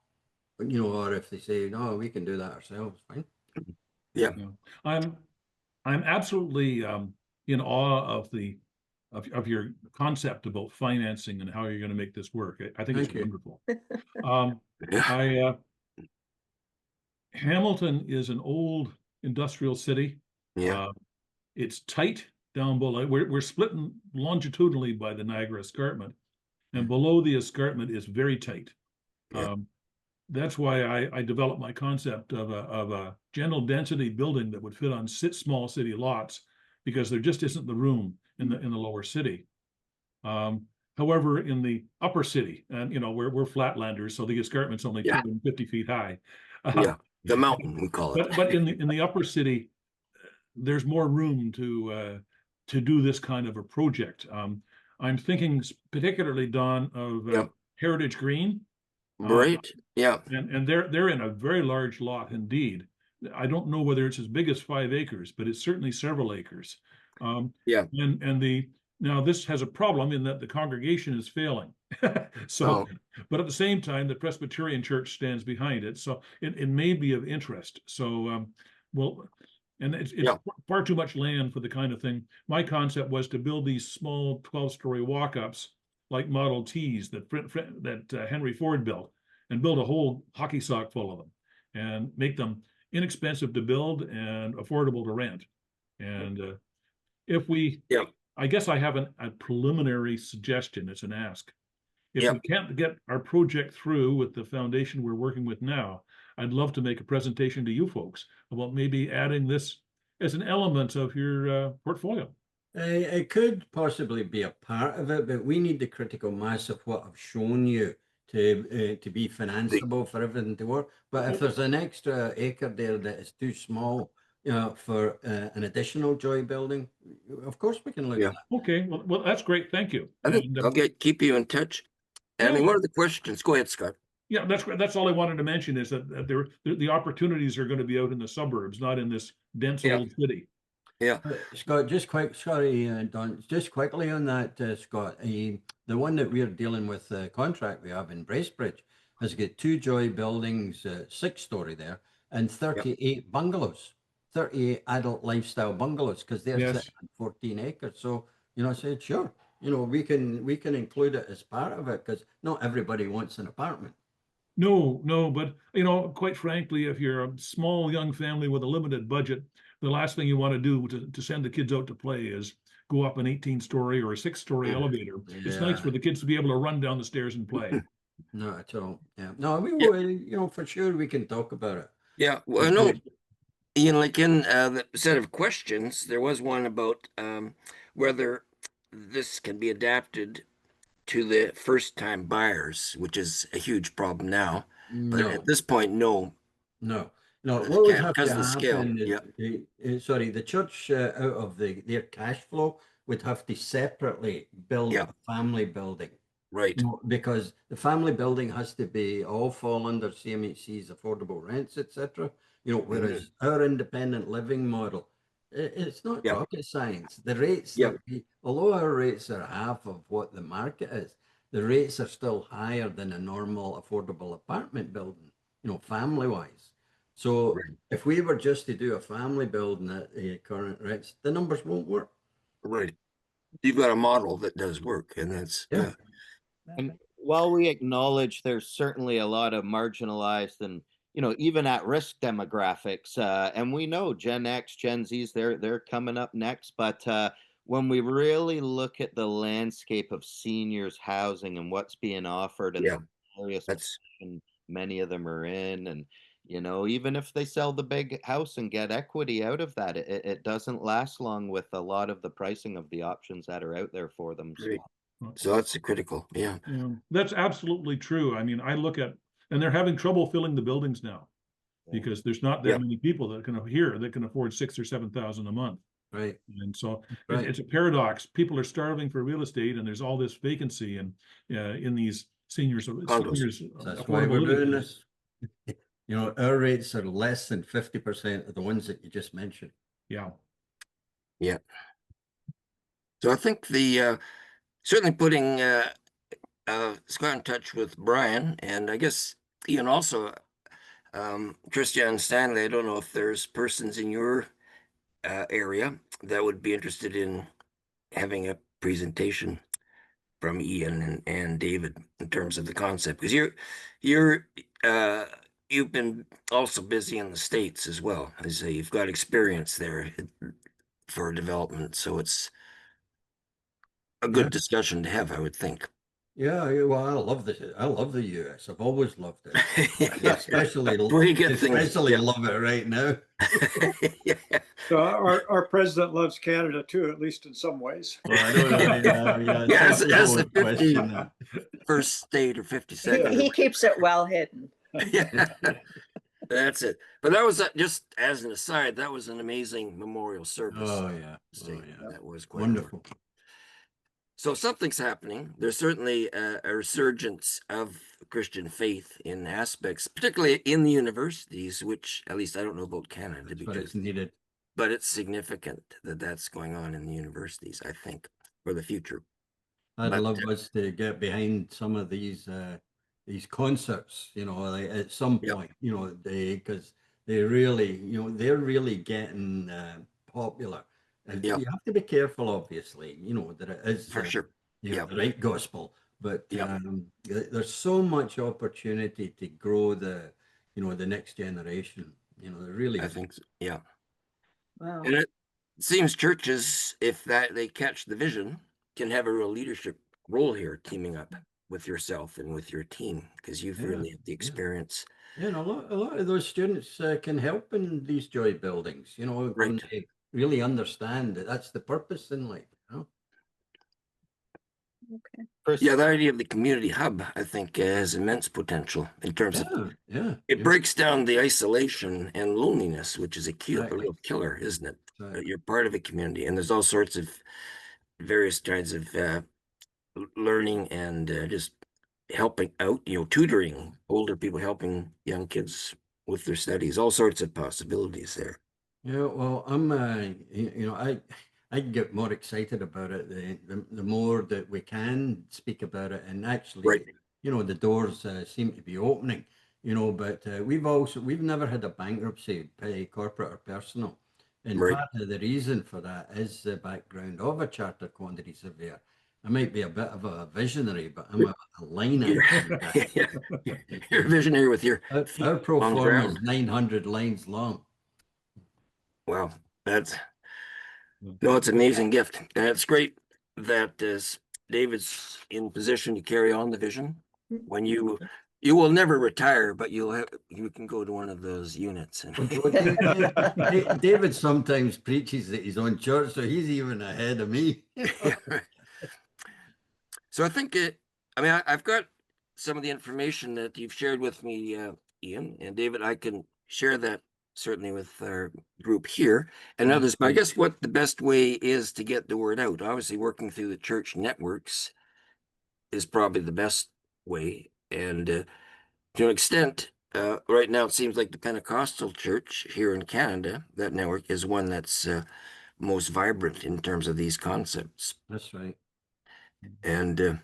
You know, or if they say, no, we can do that ourselves, fine. Yeah. Yeah. I'm absolutely in awe of of your concept about financing and how you're going to make this work. I think it's Thank you. wonderful. Um, Yeah. Hamilton is an old industrial city. Yeah. It's tight down below. We're split longitudinally by the Niagara Escarpment, and below the escarpment is very tight. Yeah. That's why I developed my concept of a general density building that would fit on small city lots, because there just isn't the room in the lower city. However, in the upper city, and you know, we're flatlanders, so the escarpment's only Yeah. 250 feet high. Yeah. The mountain, we call it. But in the upper city, there's more room to do this kind of a project. I'm thinking particularly, Don, of Yeah. Heritage Green. Right. Yeah. And they're in a very large lot indeed. I don't know whether it's as big as 5 acres, but it's certainly several acres. Yeah. And now this has a problem in that the congregation is failing. So, Oh. but at the same time, the Presbyterian Church stands behind it, so it may be of interest. So, well, and it's Yeah. far too much land for the kind of thing. My concept was to build these small 12-story walk-ups like Model Ts that Henry Ford built, and build a whole hockey sock full of them, and make them inexpensive to build and affordable to rent. And if we, Yeah. I guess I have a preliminary suggestion. It's an ask. If Yeah. we can't get our project through with the foundation we're working with now, I'd love to make a presentation to you folks about maybe adding this as an element of your portfolio. It could possibly be a part of it, but we need the critical mass of what I've shown you to be financeable for everything to work. But if there's an extra acre there that is too small, you know, for an additional joy building, of course we can look Yeah. at that. Okay, well, that's great. Thank you. I think And, I'll keep you in touch. I mean, yeah. one of the questions, go ahead, Scott. Yeah, that's all I wanted to mention, is that the opportunities are going to be out in the suburbs, not in this dense Yeah. old city. Yeah. Scott, sorry, Don, just quickly on that, Scott, the one that we're dealing with, the contract we have in Bracebridge, has got 2 joy buildings, 6-story there, and 38 bungalows, 38 adult lifestyle bungalows, because they're Yes. sitting on 14 acres. So, you know, I said, sure, you know, we can include it as part of it, because not everybody wants an apartment. No, but you know, quite frankly, if you're a small young family with a limited budget, the last thing you want to do to send the kids out to play is go up an 18-story or a 6-story Yeah. elevator. It's nice for the kids to be able to run down the stairs and play. Not at all. Yeah. No, Yeah. you know, for sure we can talk about it. Yeah. Well, no, Ian, like in the set of questions, there was one about whether this can be adapted to the first-time buyers, which is a huge problem now. But No. at this point, no. No, what would have Because to of the scale. happen is, Yeah. sorry, the church out of their cash flow would have to separately build Yeah. a family building. Right. You know, because the family building has to be all fall under CMHC's affordable rents, etc. You know, whereas our independent living model, it's not Yeah. rocket science. The rates, Yeah. although our rates are half of what the market is, the rates are still higher than a normal affordable apartment building, you know, family wise. So Right. if we were just to do a family building at the current rates, the numbers won't work. Right. You've got a model that does work, and that's Yeah. And while we acknowledge there's certainly a lot of marginalized and, you know, even at risk demographics, and we know Gen X, Gen Zs, they're coming up next, but when we really look at the landscape of seniors housing and what's being offered and Yeah. the various That's positions many of them are in, and You know, even if they sell the big house and get equity out of that, it doesn't last long with a lot of the pricing of the options that are out there for them. So, Great. So that's critical. Yeah. Yeah, that's absolutely true. I mean, I look at, and they're having trouble filling the buildings now because there's not that Yeah. many people that can afford 6,000 or 7,000 a month. Right. And so Right. it's a paradox. People are starving for real estate, and there's all this vacancy in these seniors Condos. That's why affordable we're living doing places. this. You know, our rates are less than 50% of the ones that you just mentioned. Yeah. Yeah. So I think the certainly putting Scott in touch with Brian, and I guess Ian also, Christian Stanley. I don't know if there's persons in your area that would be interested in having a presentation from Ian and David in terms of the concept, because you're uh, you've been also busy in the States as well. I say you've got experience there for development, so it's a Yeah. good discussion to have, I would think. Yeah, well, I love the US. I've always loved it. Especially Where you get things, yeah. love it right now. Yeah. So our president loves Canada too, at least in some ways. Well, I don't know. Yeah, Yeah, some as people the would question that. 51st state or 52nd. He keeps it well hidden. Yeah, that's it. But that was just as an aside, that was an amazing memorial service. Oh yeah. State. Oh yeah. That was quite Wonderful. So something's happening. There's certainly a resurgence of Christian faith in aspects, particularly in the universities, which at least I don't know about Canada, But it's because, needed. but it's significant that that's going on in the universities, I think, for the future. I'd But, love us to get behind some of these concerts, you know, like at some Yep. point, you know, because they really, you know, they're really getting popular. And Yep. you have to be careful, obviously, you know, that it is For sure. you know, Yep. the right gospel. But Yep. there's so much opportunity to grow the, you know, the next generation. You know, there really I is. think so. Yeah. Wow. And it seems churches, if that they catch the vision, can have a real leadership role here, teaming up with yourself and with your team, because you've Yeah, really had the yeah. experience. You know, a lot of those students can help in these joy buildings, you know, when Right. they really understand that that's the purpose in life, you know? Okay. Chris, Yeah, the idea of the community hub, I think, has immense potential in terms of it Yeah. breaks down the isolation and loneliness, which is a Exactly. real killer, isn't it? Exactly. You're part of a community, and there's all sorts of various kinds of learning and just helping out, tutoring older people, helping young kids with their studies, all sorts of possibilities there. Yeah, well, you know, I get more excited about it the more that we can speak about it, and actually, Right. you know, the doors seem to be opening, you know, but we've never had a bankruptcy, corporate or personal, and Right. part of the reason for that is the background of a chartered quantity surveyor. I might be a bit of a visionary, but I'm a liner. You're a visionary with your Our pro on forma is ground. 900 lines long. Wow, it's an amazing gift, and it's great that as David's in position to carry on the vision. When you will never retire, but you can go to one of those units. David sometimes preaches that he's on church, so he's even ahead of me. So I think I've got some of the information that you've shared with me, Ian and David. I can share that certainly with our group here and others. But I guess what the best way is to get the word out. Obviously, working through the church networks is probably the best way. And to an extent, right now it seems like the Pentecostal church here in Canada, that network is one that's most vibrant in terms of these concepts. That's right. And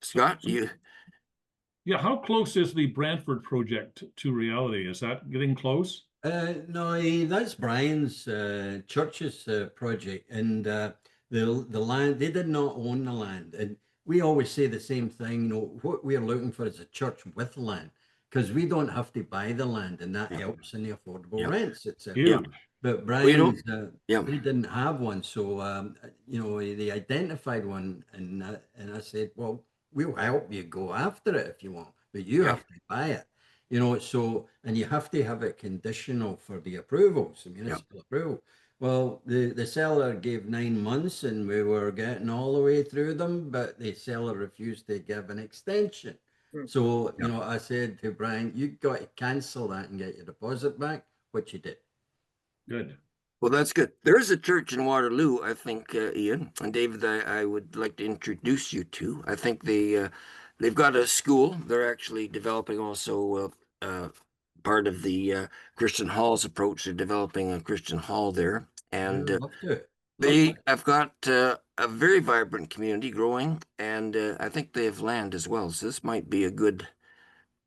Scott, Yeah, how close is the Brantford project to reality? Is that getting close? No, that's Brian's church's project, and the land, they did not own the land, and we always say the same thing. You know, what we're looking for is a church with land, because we don't have to buy the land, and that helps in the affordable rents, etc. Huge. But don't- Brian's, yeah. they didn't have one, so you know, they identified one, and I said, well, we'll help you go after it if you want, but you have to buy it. you know, so, and you have to have it conditional for the approvals, the municipal approval. Well, the seller gave 9 months and we were getting all the way through them, but the seller refused to give an extension. Hmm. So, you know, I said to Brian, you got to cancel that and get your deposit back, which you did. Good. Well, that's good. There is a church in Waterloo, I think, Ian and David, I would like to introduce you to. I think they've got a school. They're actually developing also part of the Christian Hall's approach to developing a Christian Hall there. And Love to. they have got a very vibrant community growing, and I think they have land as well. So this might be a good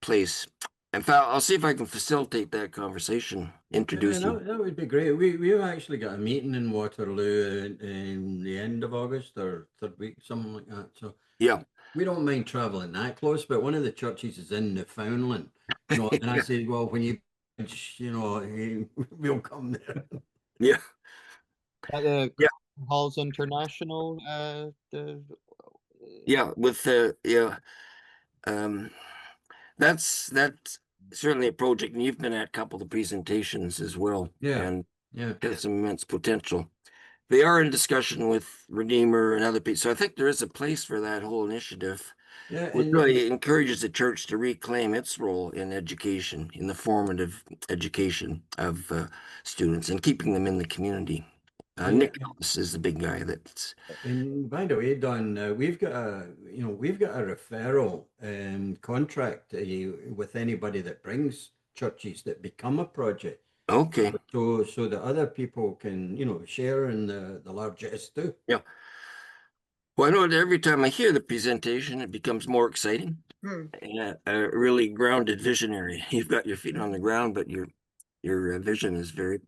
place. In fact, I'll see if I can facilitate that conversation, introduce Yeah, you. that would be great. We've actually got a meeting in Waterloo in the end of August or third week, something like that. So Yeah. we don't mind traveling that close, but one of the churches is in Newfoundland. You know, and I said, well, when you know, we'll come there. Yeah. Yeah. Halls International. Yeah. With yeah. Um, that's certainly a project, and you've been at a couple of presentations as well. Yeah. And Yeah. has some immense potential. They are in discussion with Redeemer and other people. So I think there is a place for that whole initiative, Yeah. which And really encourages the church to reclaim its role in education, in the formative education of students and keeping them in the community. yeah. Nick Ellis is the big guy that's And by the way, Don, we've got a referral contract with anybody that brings churches that become a project. okay. So that other people can, you know, share in the largesse too. Yeah. Well, I know that every time I hear the presentation, it becomes more exciting Hmm. and a really grounded visionary. You've got your feet on the ground, but your vision is very,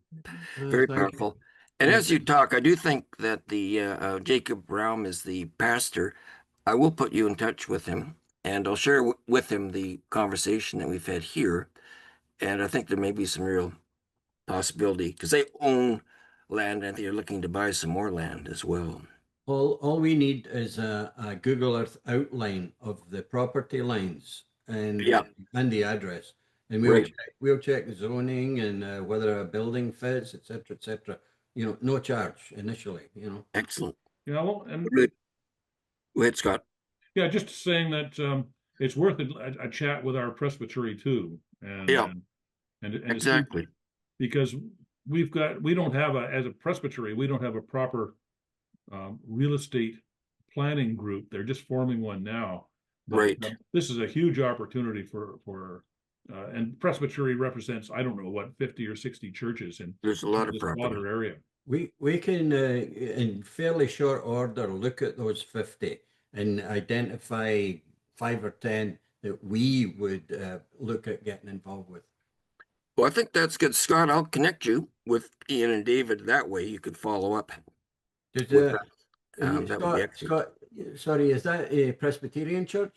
very Thank you. powerful. And Yeah. as you talk, I do think that the Jacob Raum is the pastor. I will put you in touch with him, and I'll share with him the conversation that we've had here. And I think there may be some real possibility because they own land and they're looking to buy some more land as well. All we need is a Google Earth outline of the property lines Yeah, and the address, and right. we'll check the zoning and whether a building fits, etc., etc. You know, no charge initially. You know. Excellent. Yeah, well, and Good. Go ahead, Scott. yeah, just saying that it's worth a chat with our presbytery too, and Yeah, and it's exactly. because we don't have as a presbytery, we don't have a proper real estate planning group. They're just forming one now. But Right. this is a huge opportunity and presbytery represents, I don't know what, 50 or 60 churches in There's a lot of this property. broader area. We can in fairly short order look at those 50 and identify 5 or 10 that we would look at getting involved with. Well, I think that's good, Scott. I'll connect you with Ian and David. That way you could follow up Does, with that. That would be excellent. Scott, sorry, is that a Presbyterian church?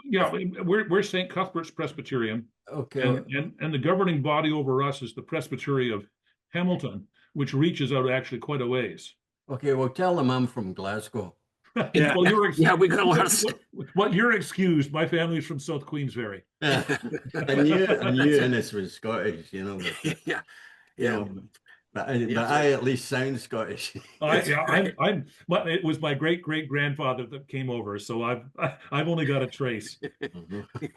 Yeah, we're St. Cuthbert's Presbyterian, Okay. and the governing body over us is the Presbytery of Hamilton, which reaches out actually quite a ways. Okay, well, tell them I'm from Glasgow. Yeah. Well, Yeah, we got a lot of well, you're excused. My family's from South Queensbury. I knew Ennis was Scottish, you know. But, yeah, you yeah. know, but I at least sound Scottish. It was my great grandfather that came over, so I've only got a trace.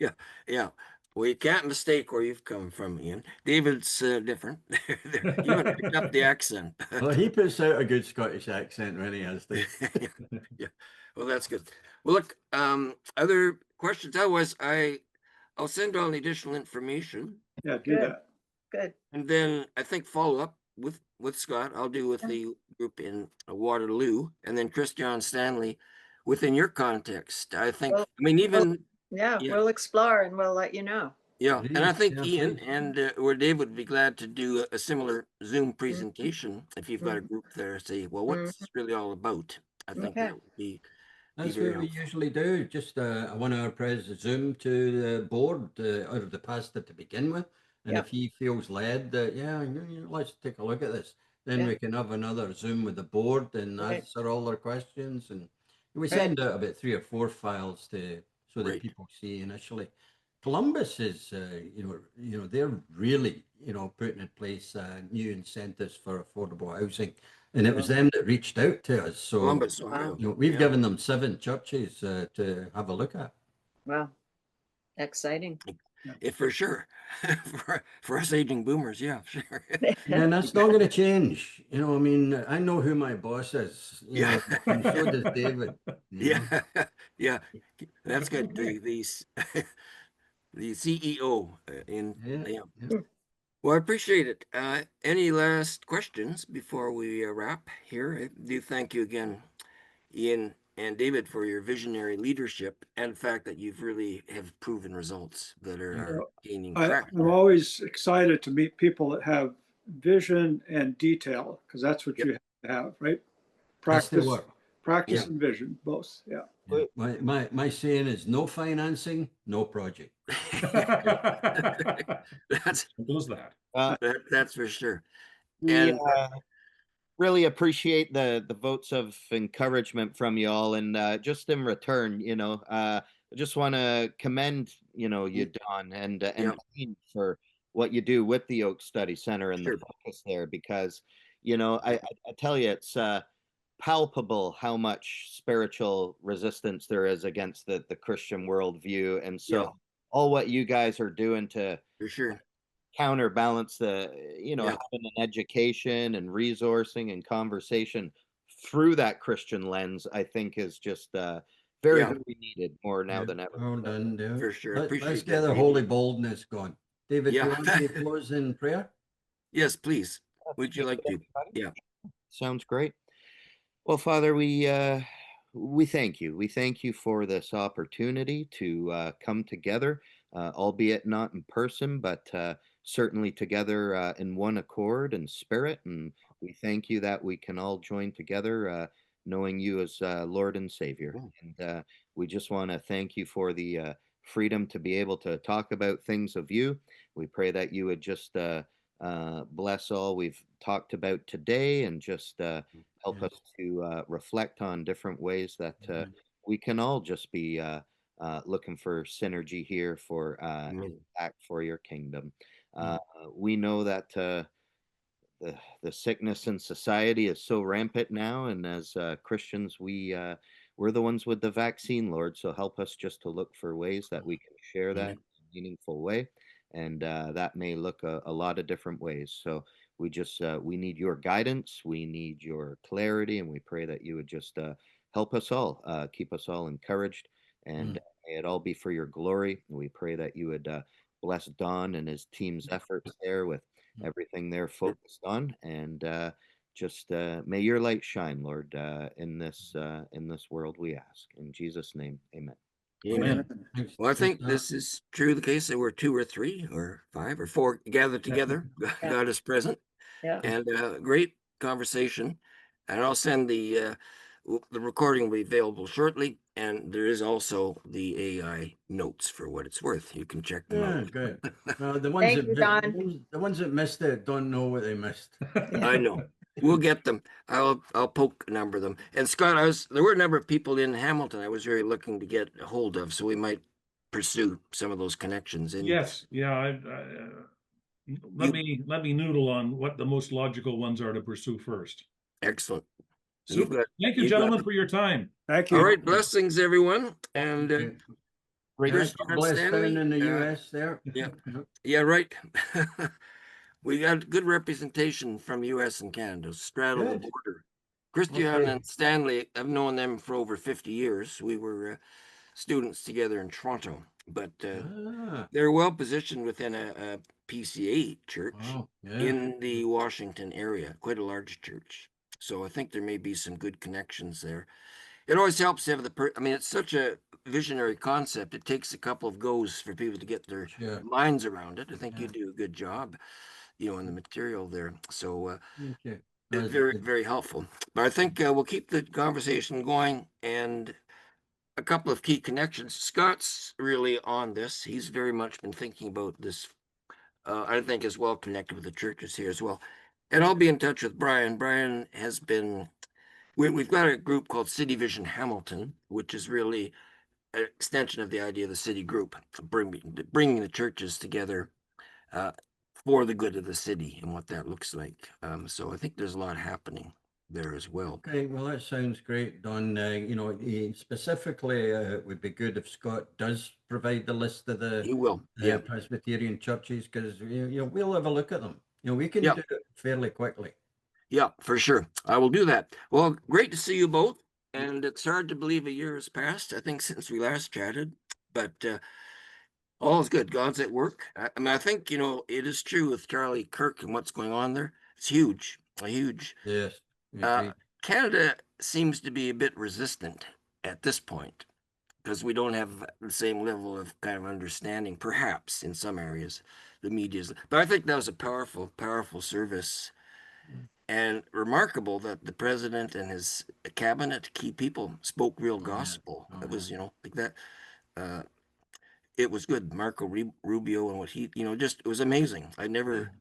Yeah, yeah. Well, you can't mistake where you've come from, Ian. David's different. You haven't picked up the accent. Well, he puts out a good Scottish accent when he has to. Yeah, yeah. Well, that's good. Well, look, other questions? Otherwise, I'll send on the additional information, Yeah, do Good. that. Good. and then I think follow up with Scott. I'll do with the group in Waterloo, and then Christian Stanley within your context. I think. Well, I mean, even Yeah, yeah. we'll explore and we'll let you know. Yeah, and I think Yeah, Ian please. and or Dave would be glad to do a similar Zoom presentation if you've got a group there. Say, well, what's this really all about? I think Okay. that would be That's very what we helpful. usually do. Just a 1 hour Zoom to the board out of the pastor to begin with. And Yep. if he feels led that, yeah, let's take a look at this, then Yeah. we can have another Zoom with the board and Right. answer all their questions. And we Right. send out about 3 or 4 files so that Right. people see initially. Columbus is, they're really, putting in place new incentives for affordable housing, and it was them that reached out to us. So, Columbus, Wow. Ohio. we've Yeah. given them 7 churches to have a look at. Wow. Exciting. Yeah, for sure. For us aging boomers, yeah, sure. And that's not going to change. I mean, I know who my boss is, Yeah. and so does David. Yeah, yeah, that's good. The CEO Yeah. yeah. Well, I appreciate it. Any last questions before we wrap here? I do thank you again, Ian and David, for your visionary leadership and the fact that you've really have proven results that are gaining traction. I'm always excited to meet people that have vision and detail, because that's what Yep. you have to have, right? That's the word. Practice Yeah. and vision, both. Yeah. Yeah. My saying is no financing, no project. That's Does that? that's for sure. We And really appreciate the votes of encouragement from you all, and just in return, I just want to commend you, Don, and Yeah. Dean, for what you do with the Oak Study Center and Sure. the focus there, because I tell you, it's palpable how much spiritual resistance there is against the Christian worldview, and so Yeah. all what you guys are doing to For sure. counterbalance the Yeah. having an education and resourcing and conversation through that Christian lens, I think, is just very, Yeah. very needed more now than ever. Well done, David. For sure. Let's Appreciate get that, the David. holy boldness going. David, do Yeah. you want to close in prayer? Yes, please. Would you like to? Yeah. Sounds great. Well, Father, we thank you. We thank you for this opportunity to come together, albeit not in person, but certainly together in one accord and spirit. And we thank you that we can all join together, knowing you as Lord and Savior. And we just want to thank you for the freedom to be able to talk about things of you. We pray that you would just bless all we've talked about today, and just help us to reflect on different ways that we can all just be looking for synergy here for act for your kingdom. We know that the sickness in society is so rampant now, and as Christians, we're the ones with the vaccine, Lord. So help us just to look for ways that we can share that in a meaningful way, and that may look a lot of different ways. So we just we need your guidance, we need your clarity, and we pray that you would just help us all, keep us all encouraged, and may it all be for your glory. We pray that you would bless Don and his team's efforts there with everything they're focused on, and just may your light shine, Lord, in this world, we ask in Jesus' name, amen. Amen. Thanks. Well, I think this is true the case that we're 2 or 3 or 5 or 4 gathered together. God is present. Yeah. And great conversation. And I'll send the recording will be available shortly. And there is also the AI notes for what it's worth. You can check them Yeah, out. good. The ones Thank you, Don. the ones that missed it don't know what they missed. I know. We'll get them. I'll poke a number of them. And Scott, there were a number of people in Hamilton I was very looking to get a hold of, so we might pursue some of those connections. And Yes, yeah. Let me noodle on what the most logical ones are to pursue first. excellent. Super. Thank you, you've got gentlemen, them. for your time. Thank you. All right, blessings, everyone. And Great. Yes, Christian blessed Stanley, down in the US there. yeah. Yeah, right. We got good representation from US and Canada, straddle the Good. border. Christian Okay. and Stanley, I've known them for over 50 years. We were students together in Toronto, but they're well positioned within a PCA church Wow. Yeah. in the Washington area, quite a large church. So I think there may be some good connections there. It always helps to have I mean, it's such a visionary concept. It takes a couple of goes for people to get their Sure. minds around it. I think you Yeah. do a good job, in the material there. So Thank you. it's very, very helpful. But I think we'll keep the conversation going, and a couple of key connections. Scott's really on this. He's very much been thinking about this. I think is well connected with the churches here as well. And I'll be in touch with Brian. Brian has been. We've got a group called City Vision Hamilton, which is really an extension of the idea of the city group, bringing the churches together for the good of the city and what that looks like. So I think there's a lot happening there as well. Okay, well, that sounds great, Don. Specifically, it would be good if Scott does provide the list of the You will. Yeah. Presbyterian churches, because we'll have a look at them. We can do it fairly quickly. Yeah, for sure. I will do that. Well, great to see you both. And it's hard to believe a year has passed, I think, since we last chatted. But all is good. God's at work. I mean, I think, it is true with Charlie Kirk and what's going on there. It's huge, huge. Yes. Agreed. Canada seems to be a bit resistant at this point because we don't have the same level of kind of understanding, perhaps in some areas, the media's. But I think that was a powerful, powerful service. And remarkable that the president and his cabinet, key people, spoke real gospel. Oh, It was, like that. It was good. Marco Rubio and what he, just, it was amazing. I never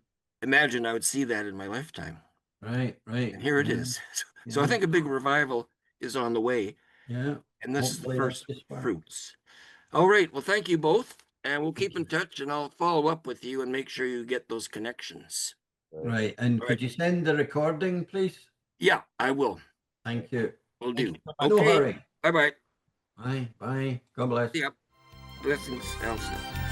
imagined I would see that in my lifetime. Right. And here it is. So I think a big revival is on the way. Yeah. And this is the Hopefully first that's the spark. fruits. All right. Well, thank you both. And we'll keep in touch and I'll follow up with you and make sure you get those connections. Right. And could you send the recording, please? Yeah, I will. Thank you. Will do. No Okay. hurry. Bye-bye. Bye. God bless. Yeah. Blessings, Elsa.